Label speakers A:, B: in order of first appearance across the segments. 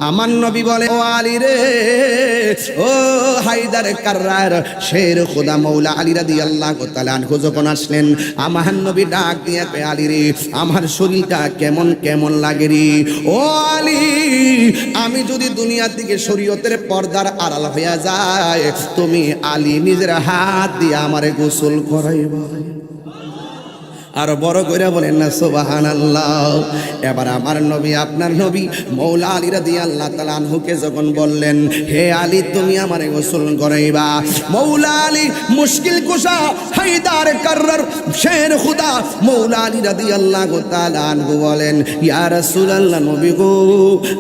A: আমার নবী বলে, ও আলী রে, ও হায়দার কাররার শের খোদা মৌলা আলী রাদিয়াল্লাহু তাআলা আনহু যখন আসলেন, আমার নবী ডাক দিয়ে কয়, আলী রে, আমার শরীরটা কেমন কেমন লাগে রে। ও আলী, আমি যদি দুনিয়া থেকে শরীয়তের পর্দার আড়াল হয়ে যায়, তুমি আলী নিজের হাত দিয়ে আমারে গোসল করাইবা। আর বড় করে বলেন না সুবহানাল্লাহ। এবার আমার নবী, আপনার নবী মৌলা আলী রাদিয়াল্লাহু তাআলা আনহুকে যখন বললেন, হে আলী, তুমি আমারে গোসল করাইবা, মৌলা আলী মুশকিল কুশা হায়দার কাররার শের খুদা মৌলা আলী রাদিয়াল্লাহু তাআলা আনহু বলেন, ইয়া রাসূলুল্লাহ, নবী গো,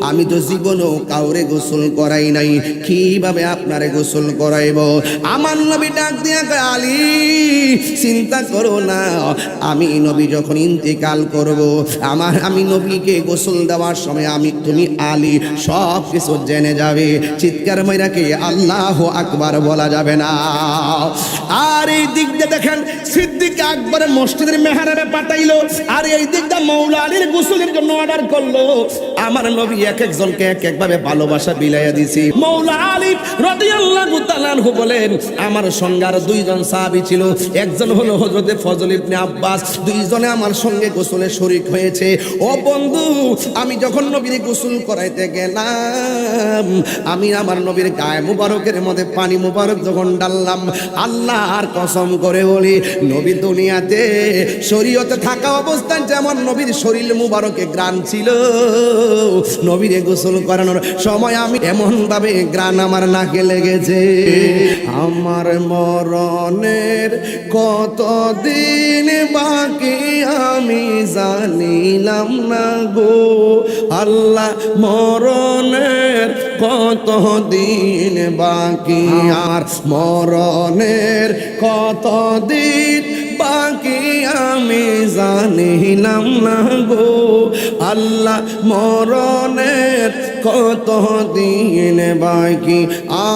A: আমি তো জীবনও কাউরে গোসল করাই নাই, কিভাবে আপনারে গোসল করাইব? আমার নবী ডাক দিয়ে কয়, আলী, চিন্তা করো না, আমি নবী যখন ইন্তেকাল করব, আমি নবীকে গোসল দেওয়ার সময় তুমি আলী সব কিছু জেনে যাবে। চিৎকার মাইরাকে আল্লাহু আকবার বলা যাবে না। আর এই দিক দিয়ে দেখেন, সিদ্দিক আকবর মসজিদের মেহরাবে পাঠাইলো, আর এই দিকটা মৌলা আলীর গোসলের জন্য অর্ডার করলো। আমার নবী এক একজনকে এক একভাবে ভালোবাসা বিলাইয়া দিছি। মৌলা আলী রাদিয়াল্লাহু তাআলা আনহু বলেন, আমার সঙ্গে আর দুইজন সাহাবী ছিল, একজন হলো হযরতে ফজল ইবনে আব্বাস, দুইজনে আমার সঙ্গে গোসলে শরীক হয়েছে। ও বন্ধু, আমি যখন নবীর গোসল করাইতে গেলাম, আমি আমার নবীর গায়ে মুবারকের মধ্যে পানি মুবারক যখন ডাললাম, আল্লাহর কসম করে বলি, নবী দুনিয়াতে শরীয়তে থাকা অবস্থায় যেমন নবীর শরীর মুবারকে গ্রাণ ছিল, নবীরে গোসল করানোর সময় আমি এমন ভাবে গ্রাণ আমার নাকে লেগেছে। আমার মরণের কতদিন বাকি আমি জানিলাম না গো আল্লাহ, মরণের কতদিন বাকি, আর মরণের কতদিন বাকি আমি জানিলাম না গো আল্লাহ, মরণের কতদিন বাকি।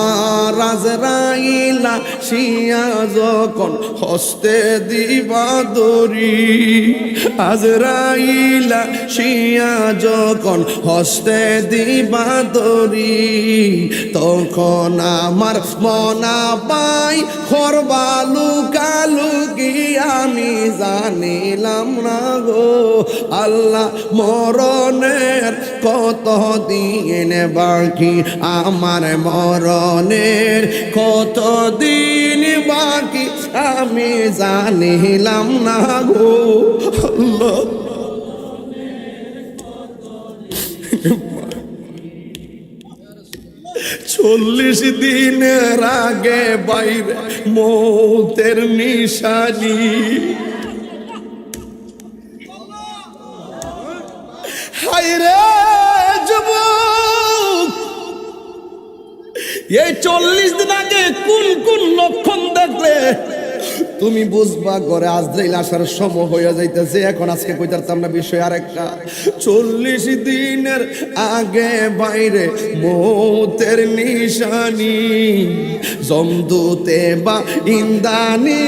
A: আর আজরাইলা শিয়া যখন হস্তে দিবা দড়ি, আজরাইলা শিয়া যখন হস্তে দিবা দড়ি, তখন আমার মনা পাই খরবা লুকালুকি আমি জানিলাম না গো আল্লাহ, মরণের কতদিন বাকি, আমার মরণের কতদিন বাকি আমি জানিলাম না গো আল্লাহ। 40 দিনের আগে বাইরে মৌতের নিশানি, হায়রে যুবক, এই 40 দিন আগে কোন কোন লক্ষণ দেখলে তুমি বুঝবা ঘরে আজরাইল আসার সময় হয়ে যাইতেছে। এখন আজকে কইতারতাম না বিষয় আরেকটা। 40 দিনের আগে বাইরে মৌতের নিশানি, জমদূতে বা ইন্দানি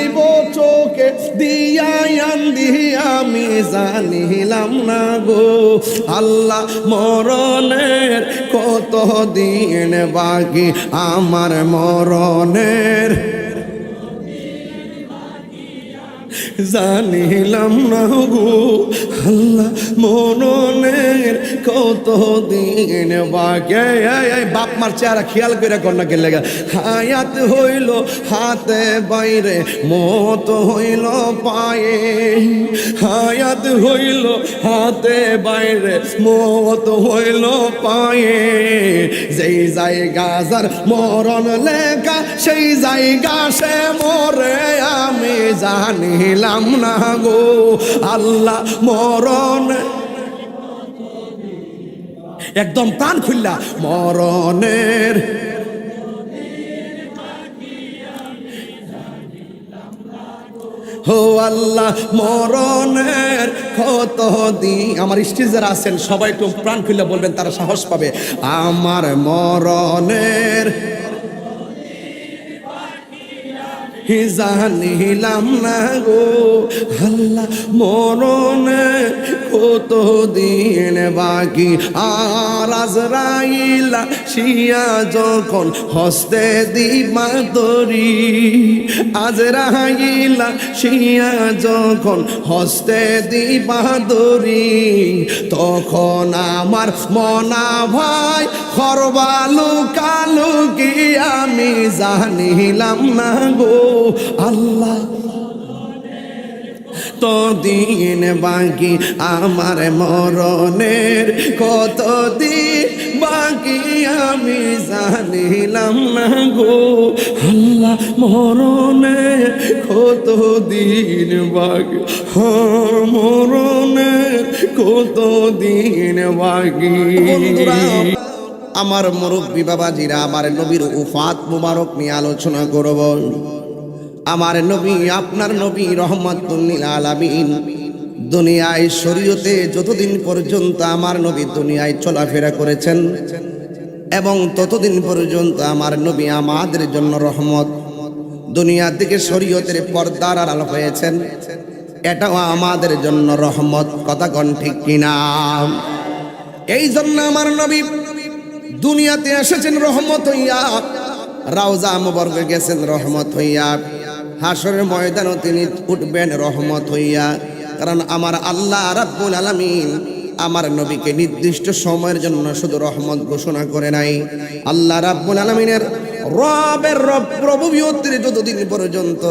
A: চোখে দিয়ান্দি আমি জানিলাম না গো আল্লাহ, মরণের কত দিন বাকি, আমার মরণের জানিলাম না গো আল্লাহ, মরণের কত দিন বাকি। বাপ মার চেহারা খেয়াল করে কন্যা কে লেগে, হায়াত হইল হাতে বাইরে, মত হইল পায়ে, হায়াত হইল হাতে বাইরে, মত হইল পায়ে, যেই জায়গা যার মরণ লেখা সেই জায়গা সে মরে আমি জানিলাম না গো আল্লাহ, মরণ একদম প্রাণ খুললা, মরণের হো আল্লাহ, মরণের কত দিন। আমার স্টেজে যারা আছেন সবাই একটু প্রাণ খুললা বলবেন, তারা সাহস পাবে। আমার মরণের জানিলাম না গো আল্লাহ মরণে কত দিন বাকি। আর আজরাইল শিয়া যখন হস্তে দিবা দড়ি, আজরাইল শিয়া যখন হস্তে দিবা দড়ি, তখন আমার মনা ভাই খরবালু কালু কি আমি জানিলাম না গো আল্লাহ তো দিন বাকি আমার মরণের কত দিন বাকি আমি জানিলাম না গো আল্লাহ মরণের কত দিন বাকি, মরণের কত দিন বাকি। আমার মুরব্বী বাবাজিরা, আমার নবীর উফাত মুবারক নিয়ে আলোচনা করব। আমার নবী, আপনার নবী রহমাতুল লিল আলামিন দুনিয়ায় শরীয়তে যতদিন পর্যন্ত আমার নবী দুনিয়ায় চলাফেরা করেছেন এবং ততদিন পর্যন্ত আমার নবী আমাদের জন্য রহমত। দুনিয়া থেকে শরীয়তের পর্দার আড়াল হয়েছেন, এটাও আমাদের জন্য রহমত। কথা কোন ঠিক কিনা? এই জন্য আমার নবী দুনিয়াতে এসেছেন রহমত হইয়া, রাউজা মুবারকে গেছেন রহমত হইয়া, হাসরের ময়দানও তিনি উঠবেন রহমত হইয়া। কারণ আমার আল্লাহ রাব্বুল আলামিন আমার নবীকে নির্দিষ্ট সময়ের জন্য শুধু রহমত ঘোষণা করে নাই। আল্লাহ রাব্বুল আলামিনের রবুবিয়তের যতদিন পর্যন্ত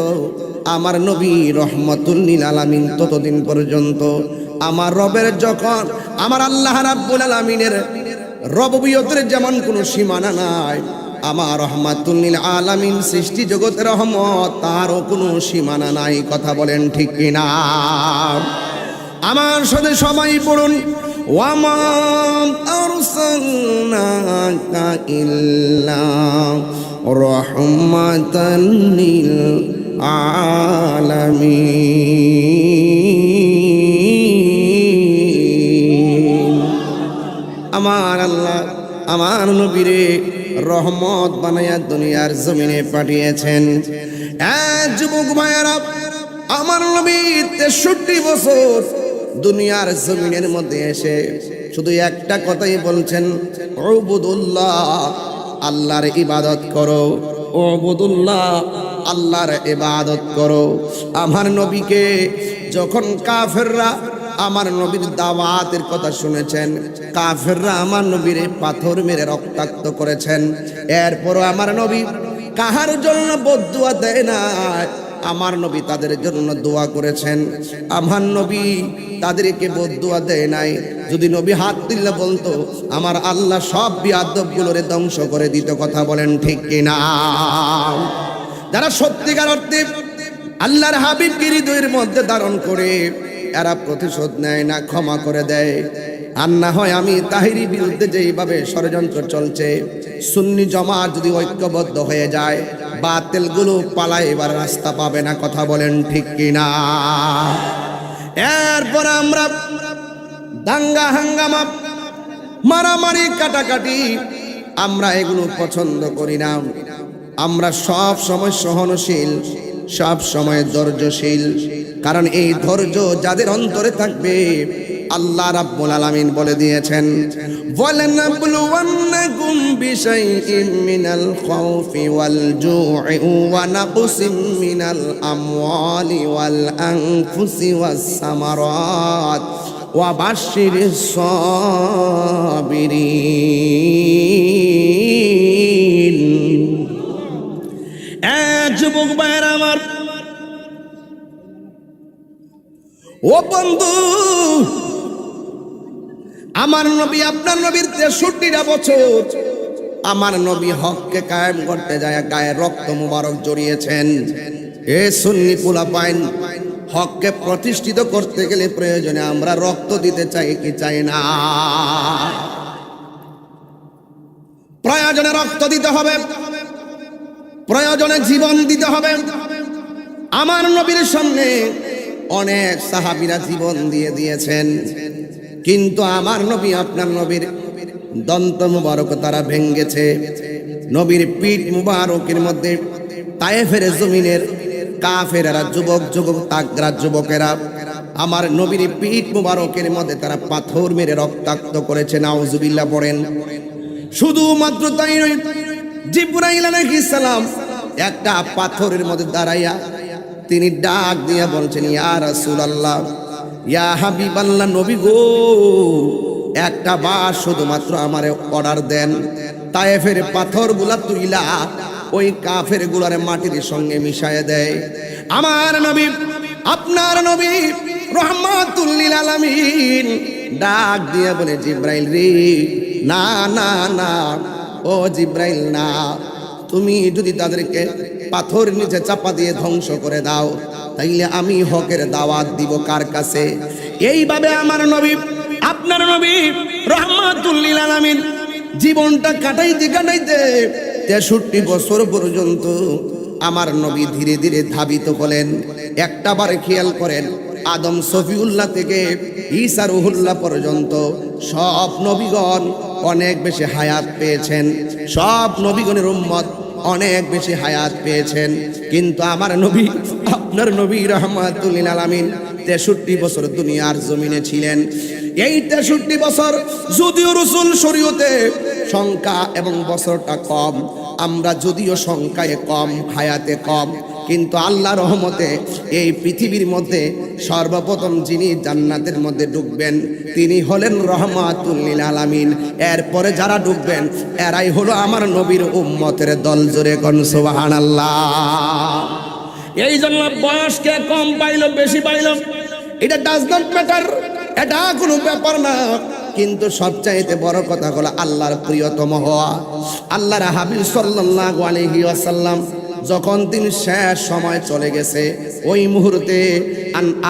A: আমার নবী রহমতুল লিল আলামিন, ততদিন পর্যন্ত আমার রবের যখন আমার আল্লাহ রাব্বুল আলামিনের রবুবিয়তের যেমন কোনো সীমানা নাই, আমার রহমাতুল লিল আলামিন সৃষ্টি জগতের রহমত তারও কোনো সীমানা নাই। কথা বলেন ঠিক কিনা? আমার সাথে সবাই পড়ুন, ওয়ামা আরসালনাকা ইল্লা রাহমাতাল লিল আলামিন। আমার আল্লাহ আমার নবীরে রহমত বানায়া দুনিয়ার জমিনে পাঠিয়েছেন। যুবক ভাইয়েরা, আমার নবী 63 বছর দুনিয়ার জমিনের মধ্যে এসে শুধু একটা কথাই বলছেন, উবুদুল্লাহ, আল্লাহর ইবাদত করো। উবুদুল্লাহ, আল্লাহর ইবাদত করো। আমার নবীকে যখন কাফেররা আমার নবীর দাওয়াতের কথা শুনেছেন, কাফেররা আমার নবীরে পাথর মেরে রক্তাক্ত করেছেন, এরপরও আমার নবী কাহার জন্য বদদুয়া দেয় না, আমার নবী তাদের জন্য দোয়া করেছেন। আমার নবী তাদেরকে বদদুয়া দেয় নাই। যদি নবী হাত দিলে বলতো, আমার আল্লাহ সব বিয়াদবগুলোরে ধ্বংস করে দিত। কথা বলেন ঠিক কিনা? যারা সত্যিকার অর্থে আল্লাহর হাবিবকে হৃদয়ের মধ্যে ধারণ করে এরা প্রতিশোধ নেয় না, ক্ষমা করে দেয়। আর না হয় আমি তাহিরি বিরুদ্ধে যেইভাবে ষড়যন্ত্র চলছে, সুন্নি জামাত যদি ঐক্যবদ্ধ হয়ে যায়, বাতিলগুলো পালায় এবার রাস্তা পাবে না। কথা বলেন ঠিক কিনা? এরপর আমরা দাঙ্গা হাঙ্গামা, মারামারি, কাটাকাটি, আমরা এগুলো পছন্দ করি না। আমরা সব সময় সহনশীল, সব সময় ধৈর্যশীল। কারণ এই ধৈর্য যাদের অন্তরে থাকবে, আল্লাহ রাব্বুল আলামিন বলে দিয়েছেন, ওয়ালানাবলুওয়ান্নাকুম বিশাইইম মিনাল খাউফি ওয়াল জু'i ওয়া নাকসিম মিনাল আমওয়ালি ওয়াল আনফুসি ওয়াস সামারাত ওয়া বাশশিরিস সাবিরিন। যুবক ভাইরা আমার, ও বন্ধু, আমার নবী, আপনার নবীর 63টা বছর আমার নবী হককে কায়েম করতে যায় গায়ে রক্ত মুবারক জড়িয়েছেন। এ সুন্নি পোলাপাইন, হককে প্রতিষ্ঠিত করতে গেলে প্রয়োজনে আমরা রক্ত দিতে চাই কি চাই না? প্রয়োজনে রক্ত দিতে হবে, প্রয়োজনে জীবন দিতে হবে। আমার নবীর সামনে অনেক সাহাবীরা জীবন দিয়ে দিয়েছেন, কিন্তু আমার নবী, আপনার নবীর দন্ত মুবারক তারা ভেঙ্গেছে। নবীর পিঠ মুবারকের মধ্যে তায়েফের জমিনের কাফেরেরা, যুবক যুবক তাগড়া যুবকেরা আমার নবীর পিঠ মুবারকের মধ্যে তারা পাথর মেরে রক্তাক্ত করেছে। নাউজুবিল্লাহ পড়েন। শুধুমাত্র তাই নয়, জিবরাইল আলাইহিস সালাম একটা পাথরের মধ্যে দাঁড়াইয়া তিনি ডাক দিয়া বলছেন, ইয়া রাসূলুল্লাহ, ইয়া হাবিবাল্লাহ, নবী গো, একটা বার শুধুমাত্র আমারে অর্ডার দেন, তায়েফের পাথরগুলা তুইলা ওই কাফের গুলার মাটির সঙ্গে মিশায় দেয়। আমার নবী, আপনার নবী রহমাতুল লিল আলামিন ডাক দিয়া বলে, জিবরাইল রে, না না না, ও জিবরাইল না, তুমি যদি তাদেরকে পাথর নিচে চাপা দিয়ে ধ্বংস করে দাও, তাইলে আমি হকের দাওয়াত দিব কার কাছে? এইভাবে আমার নবী, আপনার নবী রহমাতুল লিল আলামিন জীবনটা কাটাইতে কাটাইতে 63 বছর পর্যন্ত আমার নবী ধীরে ধীরে ধাবিত হলেন। একটা বার খেয়াল করেন, আদম সফিউল্লাহ থেকে ঈসা রুহুল্লাহ পর্যন্ত সব নবীগণ অনেক বেশি হায়াত পেয়েছেন, সব নবীগণের উম্মত অনেক বেশি হায়াত পেয়েছেন, কিন্তু আমার নবী, আপনার নবী রহমাতুল লিল আলামিন 63 বছর দুনিয়ার জমিনে ছিলেন। এই 63 বছর যদিও রাসূল শরীয়তে সংখ্যা এবং বছরটা কম, আমরা যদিও সংখ্যায় কম, হায়াতে কম, কিন্তু আল্লাহ রহমতে এই পৃথিবীর মধ্যে সর্বপ্রথম যিনি জান্নাতের মধ্যে ঢুকবেন তিনি হলেন রহমাতুল লিল আলামিন। এরপরে যারা ঢুকবেন এরাই হলো আমার নবীর উম্মতের দল। জোরে কোন সুবহানাল্লাহ। এই জন্য বয়সকে কম পাইল বেশি পাইল এটা ডাজ নট ম্যাটার, এটা কোনো ব্যাপার না, কিন্তু সবচাইতে বড় কথা হলো আল্লাহর প্রিয়তম হওয়া। আল্লাহর হাবিব সাল্লাল্লাহু আলাইহি ওয়াসাল্লাম যখন তিনি শেষ সময় চলে গেছে, ওই মুহূর্তে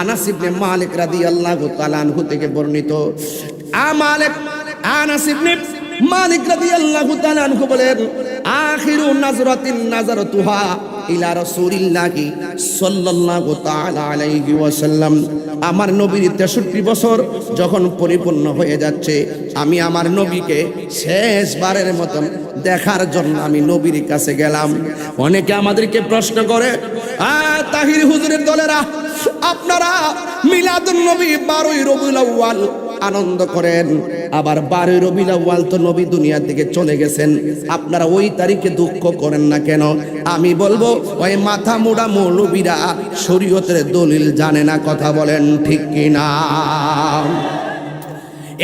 A: আনাস ইবনে মালিক রাদিয়াল্লাহু তাআলা আনহু থেকে বর্ণিত, আনাস ইবনে মালিক রাদিয়াল্লাহু তাআলা আনহু বলেন, আখিরু নাজরাতিন নাজারতুহা ইলা রাসূলিল্লাহি সাল্লাল্লাহু তাআলা আলাইহি ওয়াসাল্লাম, আমার নবীর 63 বছর যখন পরিপূর্ণ হয়ে যাচ্ছে, আমি আমার নবীকে শেষবারের মতন দেখার জন্য আমি নবীর কাছে গেলাম। অনেকে আমাদেরকে প্রশ্ন করে, তাহির হুজুরের দলেরা আপনারা মিলাদুন নবী 12ই রবিউল আউয়াল আনন্দ করেন, আবার 12ই রবিউল আউয়াল তো নবী দুনিয়া থেকে চলে গেছেন, আপনারা ওই তারিখে দুঃখ করেন না কেন? আমি বলবো, ওই মাথা মোড়া মৌলবীরা শরীয়তের দলিল জানে না। কথা বলেন ঠিক কিনা?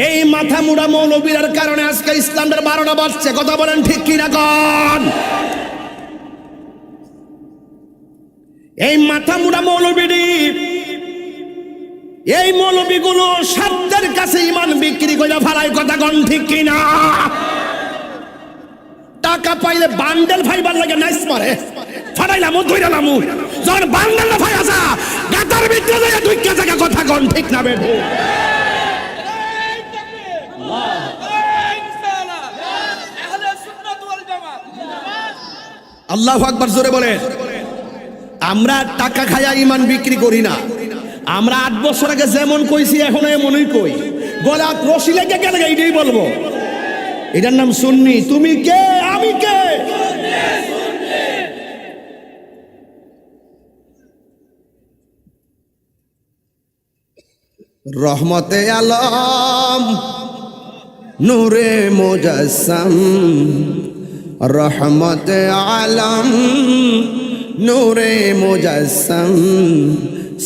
A: এই মাথা মোড়া মৌলবীরার কারণে আজকে ইসলামের 12টা বাজছে। কথা বলেন ঠিক কিনা? কোন এই মাথা মোড়া মৌলবীরি, এই মৌলবীগুলো সাধ্যের কাছে ইমান বিক্রি করে ফেলায়। কথা কোন ঠিক কিনা? টাকা পাইলে বান্ডেল ফাইবার লাগে নাইস মারে, ফাটাইলাম ধইরালাম, যখন বান্ডেল না ফাই আসা গাতার ভিতরে যায় দুইটা জায়গা। কথা কোন ঠিক না বেঠে? আল্লাহু আকবার জোরে বলে। আমরা টাকা খায়া ইমান বিক্রি করি না। আমরা 8 বছর আগে যেমন কইছি এখন এমনই কই। গলাত রশি লেগে গেলে এইটাই বলবো। এটার নাম সুন্নি। তুমি কে? আমি কে? রহমতে আলম নূরে মুজাসসাম, রহমতে আলম নূরে মুজাসসাম,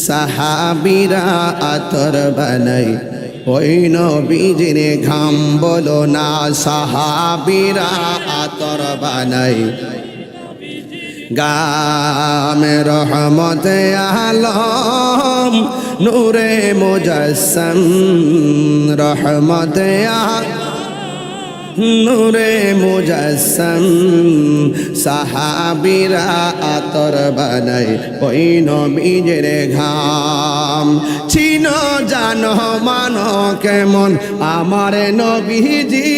A: সাহাবীরা আতর বানাই ওই নবীজির ঘাম। বলো না, সাহাবীরা আতর বানাই গামে। রহমতে আলম নূরে মুজাসসাম, রহমতে নূরে মুজাসসাম, সাহাবীরা আতর বানাই ওই নবীজির ঘাম। চিনো জানো মানো কেমন আমার নবীজি,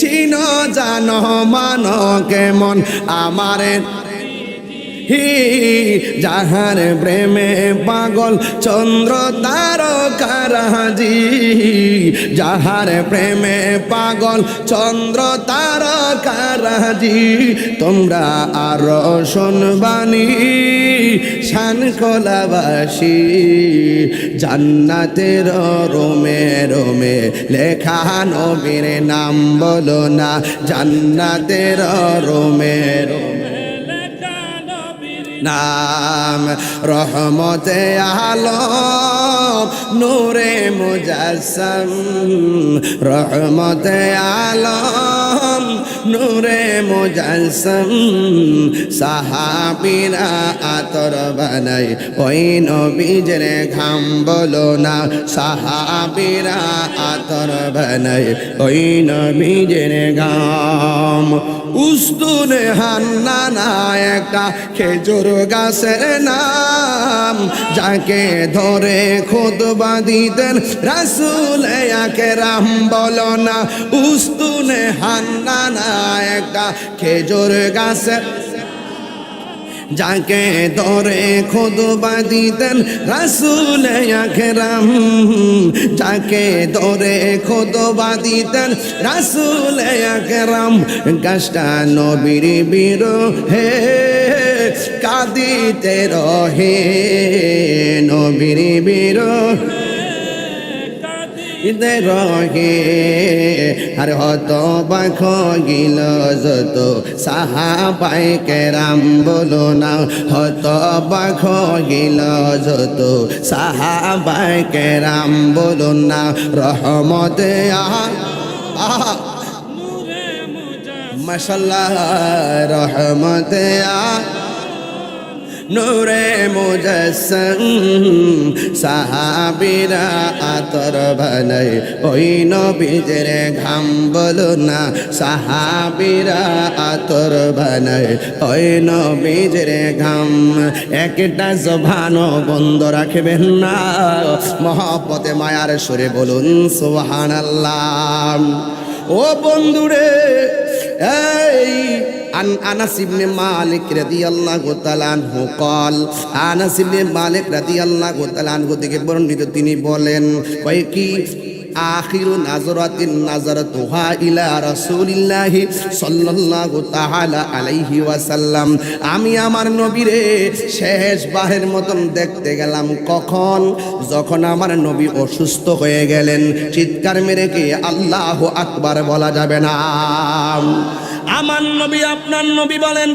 A: চিনো জানো মানো কেমন আমার। যাহার প্রেমে পাগল চন্দ্র তারকারাজি, যাহার প্রেমে পাগল চন্দ্র তারকারাজি, তোমরা আরো শুনবানি শান কোলাবাসী, জান্নাতের রোমে রোমে লেখা নবীর নাম বলো না, জান্নাতের রোমে রোমে নাম। রহমতে আলম নূরে মুজাসসম, রহমতে আলম নূরে মুজাসসম, সাহাবীরা আতর বানাই ওই নবীজের ঘাম বলো না, সাহাবীরা আতর বানাই ওই নবীজের ঘাম। উস্তুনে হান্নানা একটা খেজুর গাছের নাম, যাকে ধরে খুতবা দিতেন রাসূল আকরাম বলো না, উস্তুনে হান্নানা একটা খেজুর গাছের, যাকে ধরে খুতবা দিতেন রাসূল আকরাম, যাকে ধরে খুতবা দিতেন রাসূল আকরাম। গাছটা নবীর বিরহে কাঁদিতে রহে, নবীর বিরহে রহে, আর হত বাখ গিল যত সাহাবায়ে কেরাম বলো না, হত বাখ গিল যত সাহাবায়ে কেরাম বলো না। রহমতে মাশাআল্লাহ, রহমতে নূরে মুজাসসম, সাহাবীরা আতর বানাই ওই নবীজের ঘাম বলো না, সাহাবীরা আতর বানাই ওই নবীজের ঘাম। একটা জবানও বন্ধ রাখবেন না, মহব্বতে মায়ার সুরে বলুন সুবহানাল্লাহ। ও বন্ধুরে, এই আনাস ইবনে মালিক রাদিয়াল্লাহু তাআলা আনহু قال, আনাস ইবনে মালিক রাদিয়াল্লাহু তাআলা আনহু থেকে বর্ণিত, তিনি বলেন কয় কি, আখিরু নাজরাতিন নাজারতুহা ইলা রাসূলিল্লাহি সাল্লাল্লাহু তাআলা আলাইহি ওয়াসাল্লাম, আমি আমার নবীরে শেষ বারের মতন দেখতে গেলাম। কখন? যখন আমার নবী অসুস্থ হয়ে গেলেন। চিৎকার মেরে কি আল্লাহু আকবার বলা যাবে না? আমার নবী আপনার নবী বলেন,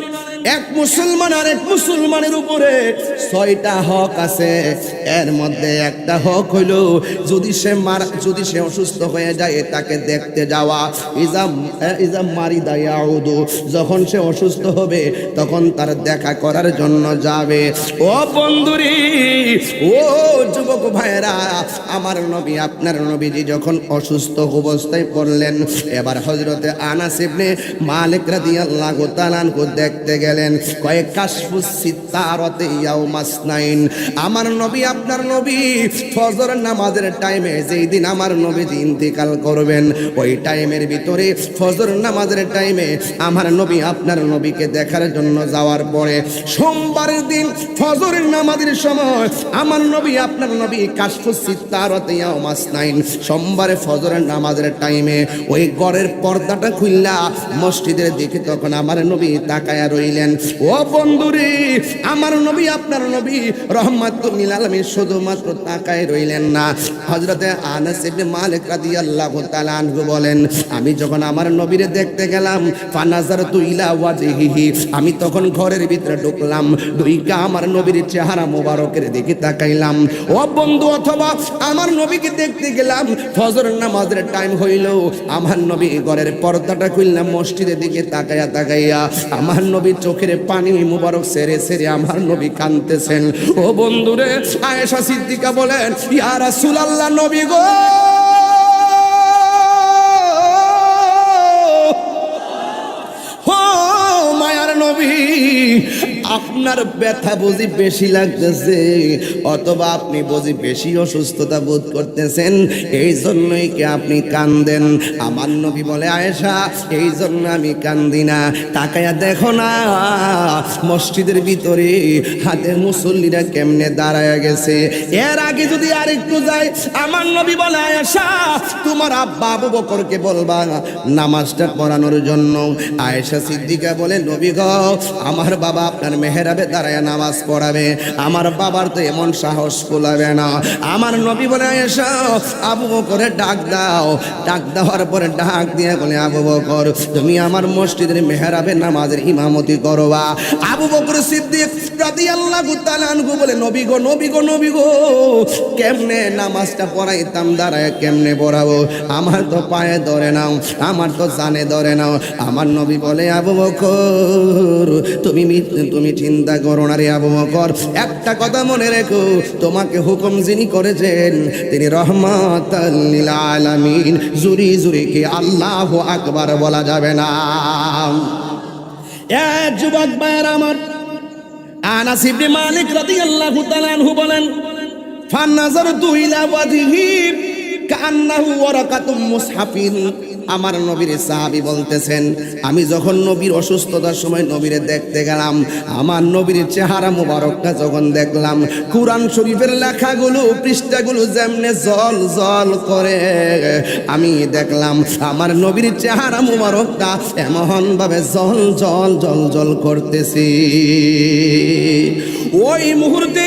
A: এক মুসলমান আর এক মুসলমানের উপরে 6টা হক আছে, এর মধ্যে একটা হক হইল যদি সে অসুস্থ হয়ে যায় তাকে দেখতে যাওয়া। ইজাম মারিদা ইয়াউদু, যখন সে অসুস্থ হবে তখন তার দেখা করার জন্য যাবে। ও বন্ধুরি, ও যুবক ভাইরা, আমার নবী আপনার নবীজি যখন অসুস্থ অবস্থায় পড়লেন, এবার হযরতে আনাস ইবনে মালিক রাদিয়াল্লাহু তাআলা আনহু দেখতে গেলেন। কয়েক কাশফুস সিত্তারাতে ইয়াউমাসনাইন, আমার নবী আপনার নবী ফজর নামাজের টাইমে, যেই দিন আমার নবী ইন্তেকাল করবেন, ওই টাইমের ভিতরে ফজর নামাজের টাইমে আমার নবী আপনার নবীকে দেখার জন্য যাওয়ার পরে সোমবারের দিন ফজরের নামাজের সময় আমার নবী আপনার নবী কাশফুস সিত্তারাতে ইয়াউমাসনাইন, সোমবারে ফজরের নামাজের টাইমে ওই ঘরের পর্দাটা খুললা মসজিদের দিকে তখন আমার নবী তাকায়া রইলেন। ও বন্ধুরে, আমার নবী আপনার নবী রহমাতুল লিল আলামিন শুধুমাত্র তাকায় রইলেন না। হযরতে আনাস ইবনে মালিক রাদিয়াল্লাহু তাআলা আনহু বলেন, আমি যখন আমার নবীরে দেখতে গেলাম, ফানাজারতু ইলা ওয়াজহিহি, আমি তখন ঘরের ভিতরে ঢুকলাম, ঢুইকা আমার নবীর চেহারা মোবারকের দিকে তাকাইলাম। ও বন্ধু, অথবা আমার নবীকে দেখতে গেলাম, ফজর নামাজের টাইম হইল, আমার নবী ঘরের পর্দাটা খুললাম, মসজিদের দিকে তাকাইয়া আমার নবী চোখের পানি মুবারক সেরে সেরে আমার নবী কাঁদতেছেন। ও বন্ধুরে, আয়েশা সিদ্দিকা বলেন, ইয়া রাসূলুল্লাহ, নবী গো, ও মায়ার নবী, আপনার ব্যথা বুঝি বেশি লাগতেছে, অথবা আপনি বুঝি বেশি অসুস্থতা বোধ করতেছেন, এই জন্যই কি আপনি কান্দেন? আমার নবী বলে, আয়েশা, এই জন্য আমি কান্দি না। তাকায়া দেখো না মসজিদের ভিতরে হাতে মুসল্লিরা কেমনে দাঁড়ায় গেছে। এর আগে যদি আরেকটু যাই, আমার নবী বলে, আয়েশা, তোমার আব্বা আবু বকরকে বলবা নামাজটা পড়ানোর জন্য। আয়েশা সিদ্দিকা বলে, নবী গো, আমার বাবা আপনার মেহরাবে দাঁড়ায় নামাজ পড়াবে, আমার বাবার তো এমন সাহস কুলাবে না। আমার নবী বলে, আয়েশা, আবু বকরে ডাক দাও। ডাক দেওয়ার পরে ডাক দিয়ে বলে, আবু বকর, তুমি আমার মসজিদের মেহরাবে নামাজের ইমামতি করবা। আবু বকর সিদ্দিক রাদিয়াল্লাহু তাআলা আনহু বলে, নবী গো, নবী গো, নবী গো, কেমনে নামাজটা পড়াইতাম, দাঁড়ায় কেমনে পড়াবো? আমার তো পায়ে ধরে নাও, আমার তো জানে ধরে নাও। আমার নবী বলে, আবু বকর, তুমি চিন্তা করো না রে আবু বকর, একটা কথা মনে রেখো, তোমাকে হুকুম যিনি করেছেন তিনি রহমাতাল লিল আলামিন। জুরি জুরি কি আল্লাহু আকবার বলা যাবে না? এ যুবক ভাইয়ের আমার, আনাস ইবনে মালিক রাদিয়াল্লাহু তাআলা আনহু বলেন, ফানাযারতু ইলা ওয়াজহি কান্নাহু ওয়ারাকাতুম মুসহাফিন। আমার নবীর সাহাবী বলতেছেন, আমি যখন নবীর অসুস্থতার সময় নবীরে দেখতে গেলাম, আমার নবীর চেহারা মুবারকটা যখন দেখলাম, কুরআন শরীফের লেখাগুলো পৃষ্ঠাগুলো যেমনে জল জল করে, আমি দেখলাম আমার নবীর চেহারা মুবারকটা এমন ভাবে জল জল জল জল করতেছে। ওই মুহূর্তে